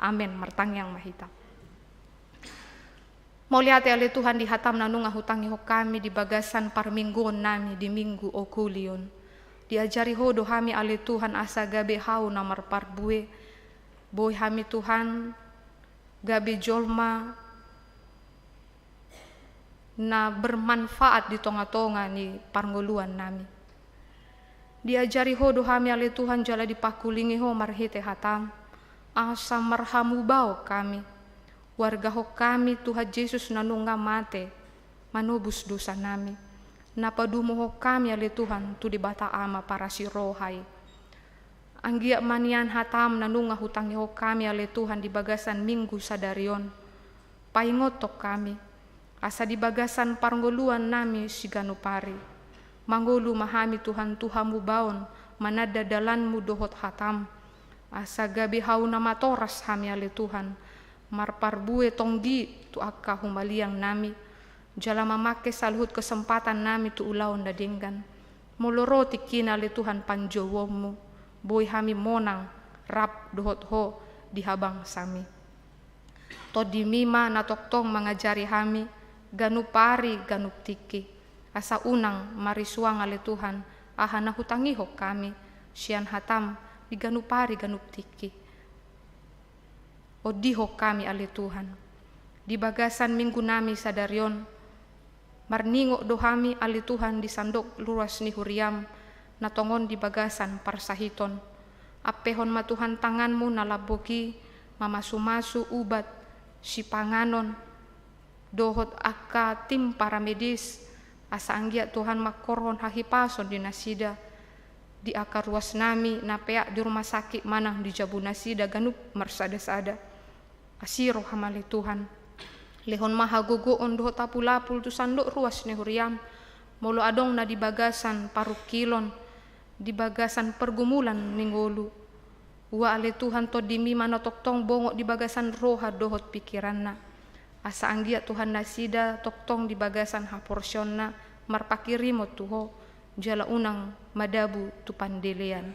Amin. Martang yang mahita. Mau lihat oleh Tuhan di hatam nanunga hutangi ho kami di bagasan parmingguon nami di minggu okulion. Diajari ho dohami oleh Tuhan asa gabe hau namar parbue. Boy hami Tuhan gabe jolma na bermanfaat di tonga-tonga ni parngoluan nami. Diajari ho dohami oleh Tuhan jala dipakulingi ho marhite hatam. Asa marhamu bau kami. Warga ho kami Tuhan Yesus nanunga mate manubus dosa nami. Napadumo ho kami ale Tuhan tu di bata ama para si rohai. Anggia manian hatam nanunga hutangi ho kami ale Tuhan di bagasan minggu sadarion. Paingotok kami. Asa di bagasan parngoluan nami si ganupari. Manggolu mahami Tuhan Tuhamu baon manada dalanmu dohot hatam. Asa gabi hau nama toras hami ale Tuhan. Marparbue tonggi tu akka humaliang nami. Jala mamake saluhut kesempatan nami tu ulaon dadinggan. Moloroti kina le Tuhan panjowomu. Boy hami monang rap dohot ho di habang sami. Todi mima na toktong mengajari hami. Ganup pari ganup tiki. Asa unang marisuang ale Tuhan. Ahana hutangi ho kami. Sian hatam di ganup pari ganup tiki. Odiho kami ale Tuhan. Di bagasan minggu nami sadarion. Marningo dohami ale Tuhan di sandok luas ni huriam. Natongon di bagasan parsahiton. Apehon matuhan tanganmu nalaboki. Mamasu-masu ubat. Si panganon. Dohot akka tim para medis. Asa anggia Tuhan makorhon hahipason di nasida. Di akar ruas nami napea di rumah sakit manang di jabu nasida ganup marsada-sada. Asiro hamali Tuhan. Lehon maha gogoon doho tapulapul tu sandok ruas ni huriam. Molo adong na di bagasan parukilon. Di bagasan pergumulan ninggolu. Wa ale Tuhan to dimi manotoktong bongok di bagasan roha dohot pikiran na. Asa anggia Tuhan nasida toktong di bagasan haporsyon na. Marpakirimo tuho. Jala unang madabu tu pandelean.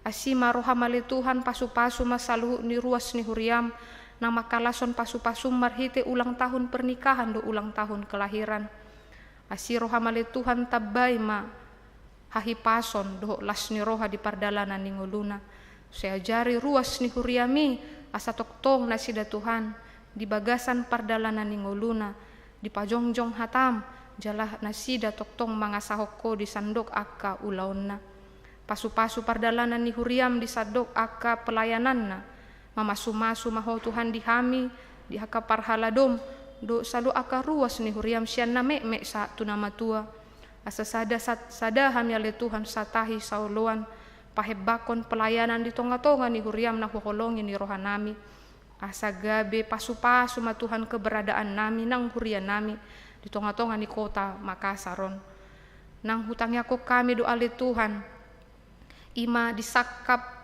Asima roha mali Tuhan pasu-pasu masaluhu ni ruas ni huriam. Nama kalason pasu-pasu marhite ulang tahun pernikahan do ulang tahun kelahiran. Asiro hamale Tuhan tabay ma hahipason do las ni roha di pardalanan ni nguluna. Seajari ruas ni huriami asa toktong nasida Tuhan di bagasan pardalanan ni nguluna. Di pajongjong hatam jalah nasida toktong mangasahoko di sandok akka ulaonna. Pasu-pasu pardalanan ni huriam di sandok akka pelayananna. Mamasu-masu maho Tuhan dihami di haka parhaladom do salu aka ruas ni huriam sian na me sa tu nama tua asa sada hami ale Tuhan satahi sauluan pahebakon pelayanan di tonga-tonga ni huriam na hoholongi ni rohanami asa gabe pasu-pasu ma Tuhan keberadaan nami nang hurian nami di tonga-tonga ni kota Makassaron nang hutangnya ko kami do ale Tuhan ima disakap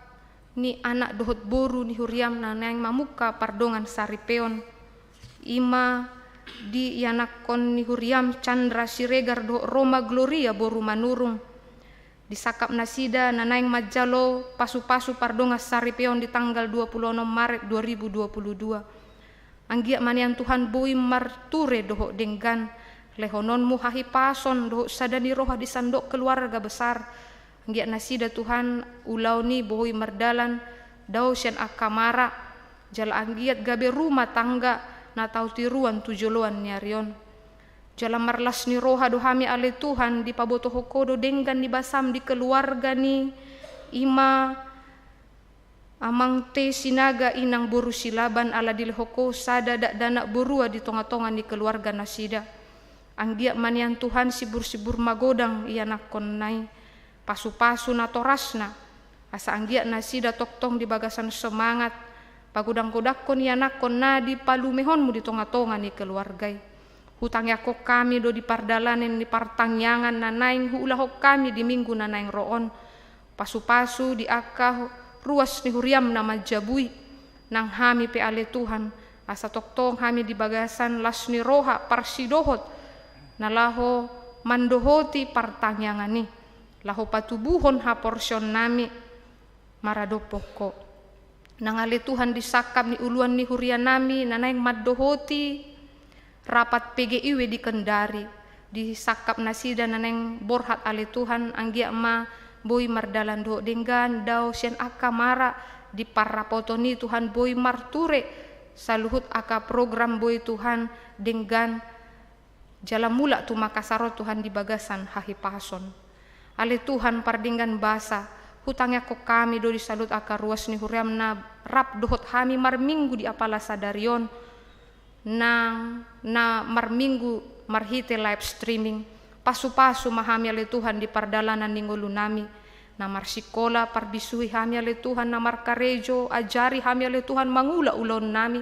ni anak dohot boru ni huriam na nang mamuka pardongan saripeon ima di yanakon ni huriam Chandra Siregar do Roma Gloria boru manurung disakap nasida na nang majalo pasu-pasu pardongan saripeon di tanggal 26 Maret 2022 anggia manian Tuhan bui marture doho denggan lehononmu hahipason doho sadani roha di sandok keluarga besar anggia nasida Tuhan ulau ni bohoi merdalan dau sian akamara jala anggiat gabe rumah tangga na tau tiruan tujoloan nyarion jala marlas ni roha dohami ale Tuhan di paboto hokodo denggan di basam di keluarga ni ima amang te sinaga inang boru silaban ala dilhoko sada dak dana borua di tonga-tonga di keluarga nasida anggia manian Tuhan sibur-sibur magodang iya nakon nai pasu-pasu na torasna asa anggia nasida toktong di bagasan semangat pagudang-godakon yanakon na di palumehonmu di tonga-tonga ni keluargai hutang yako kami do di pardalanen di partangyangan na naing huulahok kami di minggu na naing roon Pasu-pasu di akka ruas ni huriam nama jabui nang hami pe ale Tuhan asa toktong hami di bagasan las ni roha parsidohot na laho mandohoti partanyangani laho patubuhon ha porsion nami marado poko nang ale Tuhan disakap ni uluan ni hurian nami nanaing maddohoti rapat PGIW di Kendari disakap nasida nanaing borhat ale Tuhan anggia ma boy mardalan do denggan daw sian aka mara di parrapotoni Tuhan boy marture saluhut aka program boy Tuhan denggan jalan mula tu makasaro Tuhan di bagasan hahi pason ale Tuhan pardinggan basa hutangnya ko kami do di salut aka ruas ni huriam na rap dohot hami marminggu di apala sadarion nang na marminggu marhite live streaming pasu-pasu mahami ale Tuhan di pardalanan ningolu nami namar sikola parbisuhi hami ale Tuhan namar karejo ajari hami ale Tuhan mangula ulon nami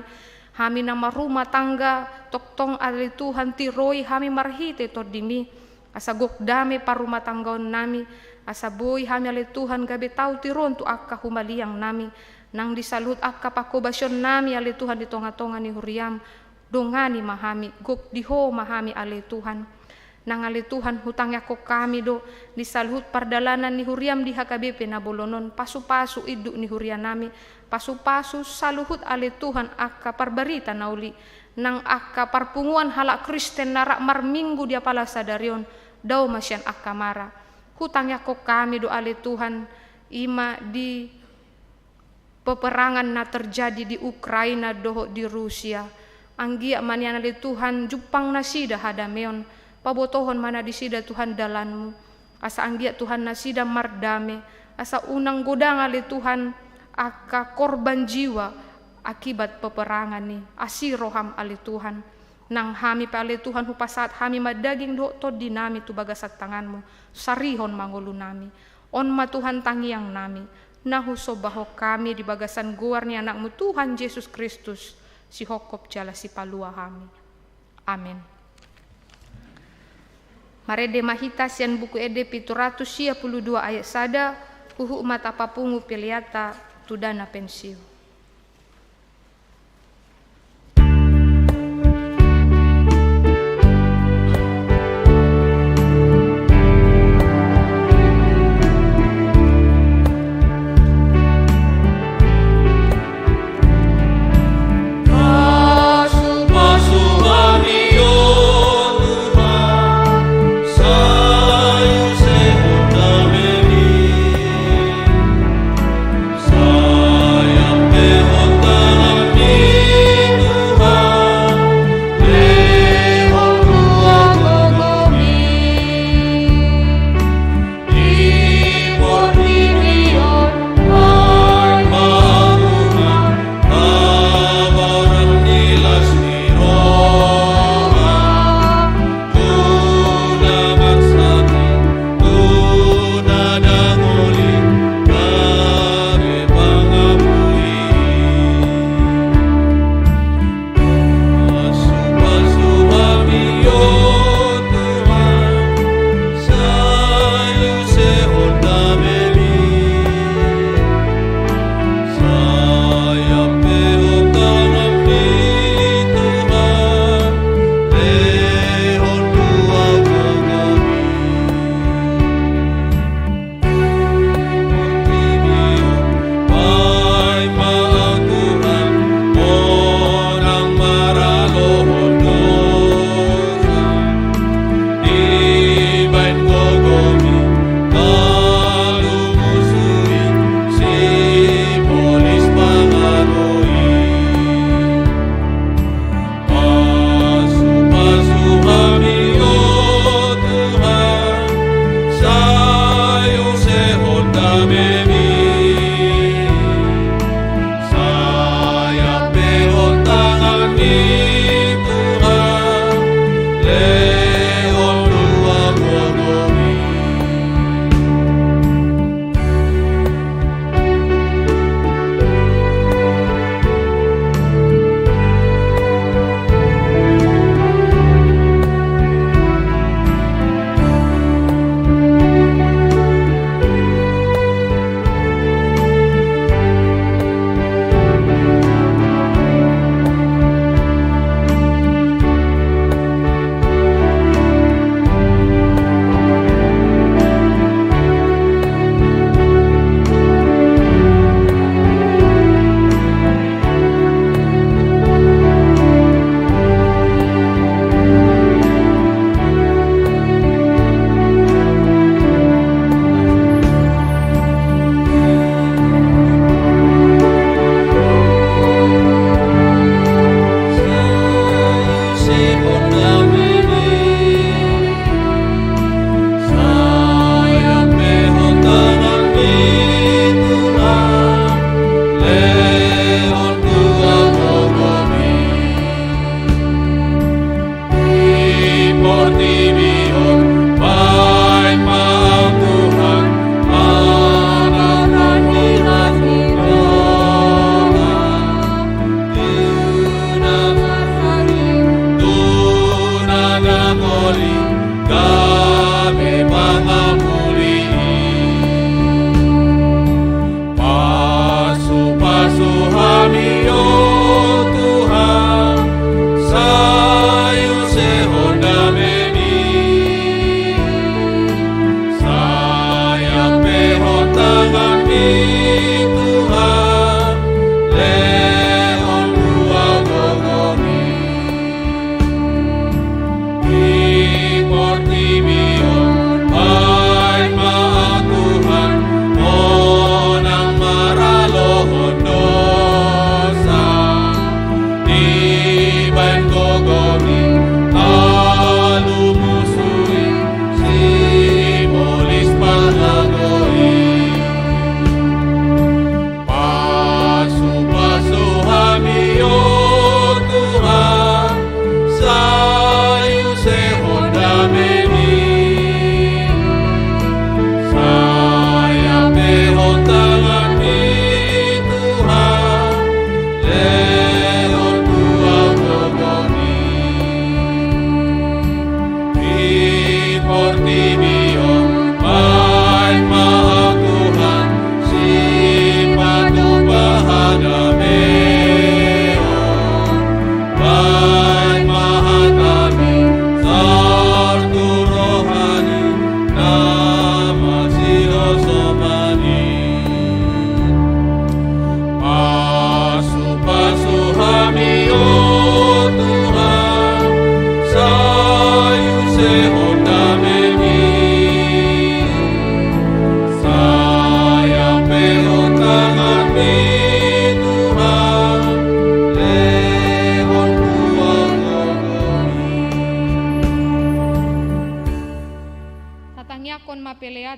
hami namar rumah tangga toktong ale Tuhan tiroi hami marhite tordimi asa gok dame par rumah tanggaon nami asa boy hami ale Tuhan gabe tau tiron tu akka humaliang nami nang disalut akka pakobasyon nami ale Tuhan di tonga-tonga ni huriam dongani mahami gok diho mahami ale Tuhan nang ale Tuhan hutangnya ko kami do disalhut pardalanan ni huriam di HKBP na bolonon pasu-pasu iduk ni hurian nami pasu-pasu saluhut ale Tuhan akka parbarita nauli nang akka parpunguan halak Kristen narak marminggu dia pala sadarion daw masyan akka mara hutangnya ko kami do ale Tuhan ima di peperangan na terjadi di Ukraina doho di Rusia anggia manian ale Tuhan jupang nasida hadameon pabotohon mana disida Tuhan dalanmu asa anggia Tuhan nasida mardame asa unang godang ale Tuhan aka korban jiwa akibat peperangan ni asiroham ale Tuhan nang hami pa ale Tuhan hupasat hami madaging do to dinami tu bagasat tanganmu sarihon mangulu nami on ma Tuhan tangiang nami nahuso baho kami di bagasan guar ni anakmu Tuhan Yesus Kristus si hokop jala si palua hami amin. Marede mahita sian buku ede 762 ayat sada huhu mata papungu piliata tudana pensiu. Sayang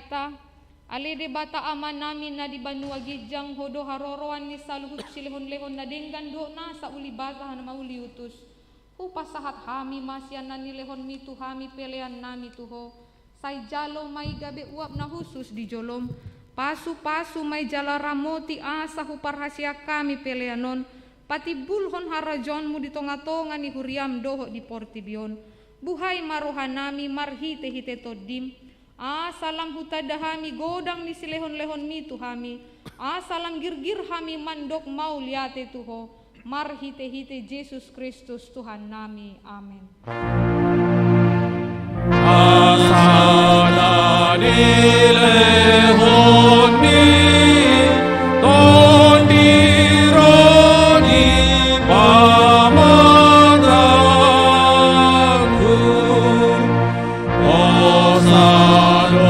hata ale de bata ama namin na di banua gijang hodo haroroan ni saluhut silehon-lehon na denggan do na sa uli basahan na mauli utus. Upasahat hami masyan na nilehon mi tu hami pelean nami tuho. Say jalo may gabi uap na husus di jolom. Pasu-pasu may jala ramoti asa huparhasya kami peleanon. Pati bulhon harajonmu di tonga-tonga ni huriam doho di portibion. Buhay marohan nami marhite-hite todim. Salam hutadahami godang ni silehon-lehon mi tuhami. Salam girgir hami mandok mau liate tuho. Marhite-hite Yesus Kristus Tuhan nami. Amin. Asadani lehon mi tondironi pamadaku. Osadon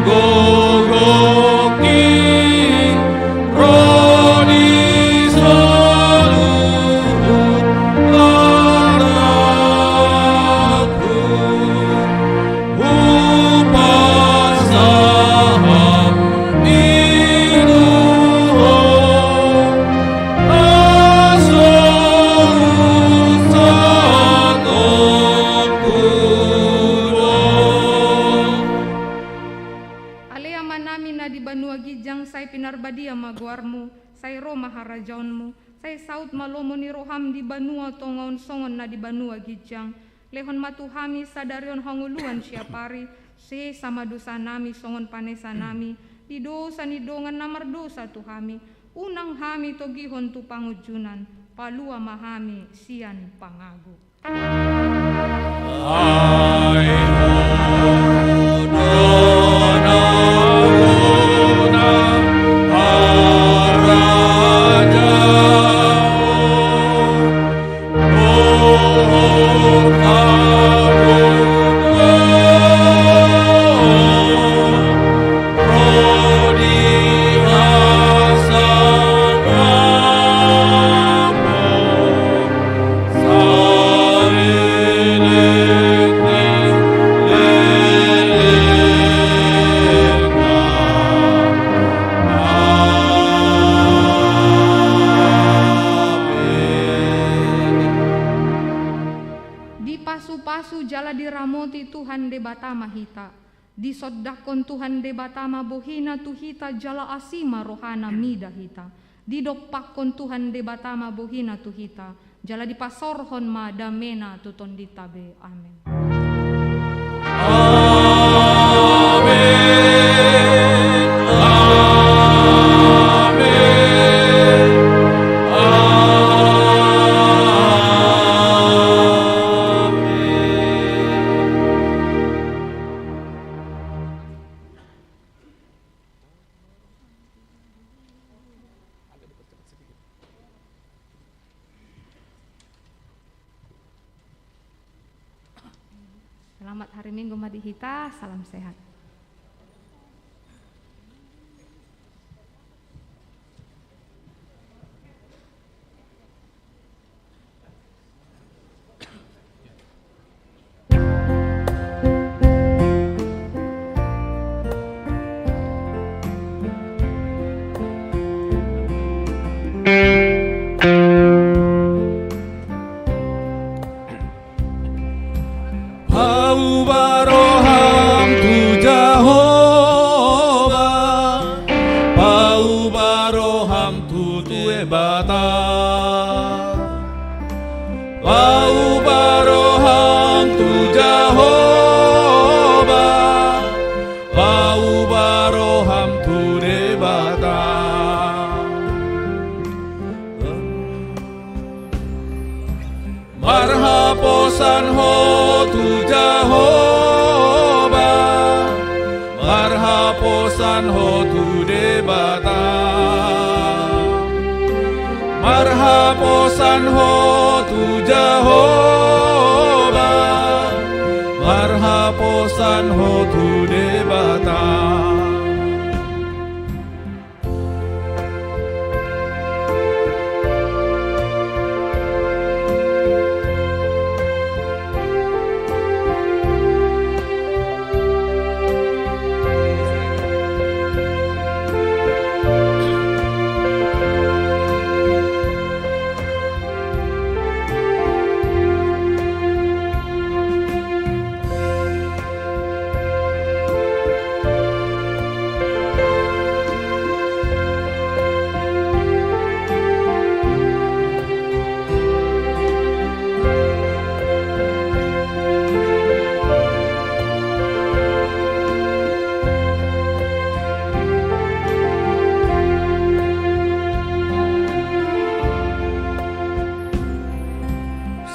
gogoki roni saluhut laraku. Upasaham iluho Alea manami na di banua gijang say pinarbadia maguarmu, say Roma harajaonmu, say saut malomo ni roham di banua tongaon songon na di banua gijang. Lehon matuhami sadarion hanguluan siapari, se sama dosa nami songon panesa nami, di dosa ni dongan namar dosa tuhami, unang hami togihon tu pangujunan, palua mahami sian pangagu. Pasu-pasu jala diramoti Tuhan de batama hita. Disodakon Tuhan de batama bohina tuhita jala asima rohana mida hita. Didopakon Tuhan de batama bohina tuhita. Jala dipasorhon ma damena tuton ditabe. Amin. Selamat hari Minggu Madihita, salam sehat. Paubaroham tu Jehovah, paubaroham tu bata, paubaroham tu Jehovah, paubaroham tu bata. Marhaposan ho tu Jehovah, marhaposan ho tu debata, marhaposan ho tu Jehovah, marhaposan ho tu debata.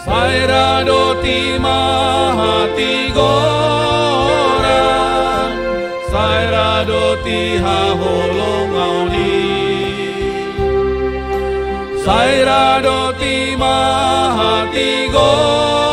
Saira doti mahati goran, Saira doti haholong auni, Saira doti mahati goran,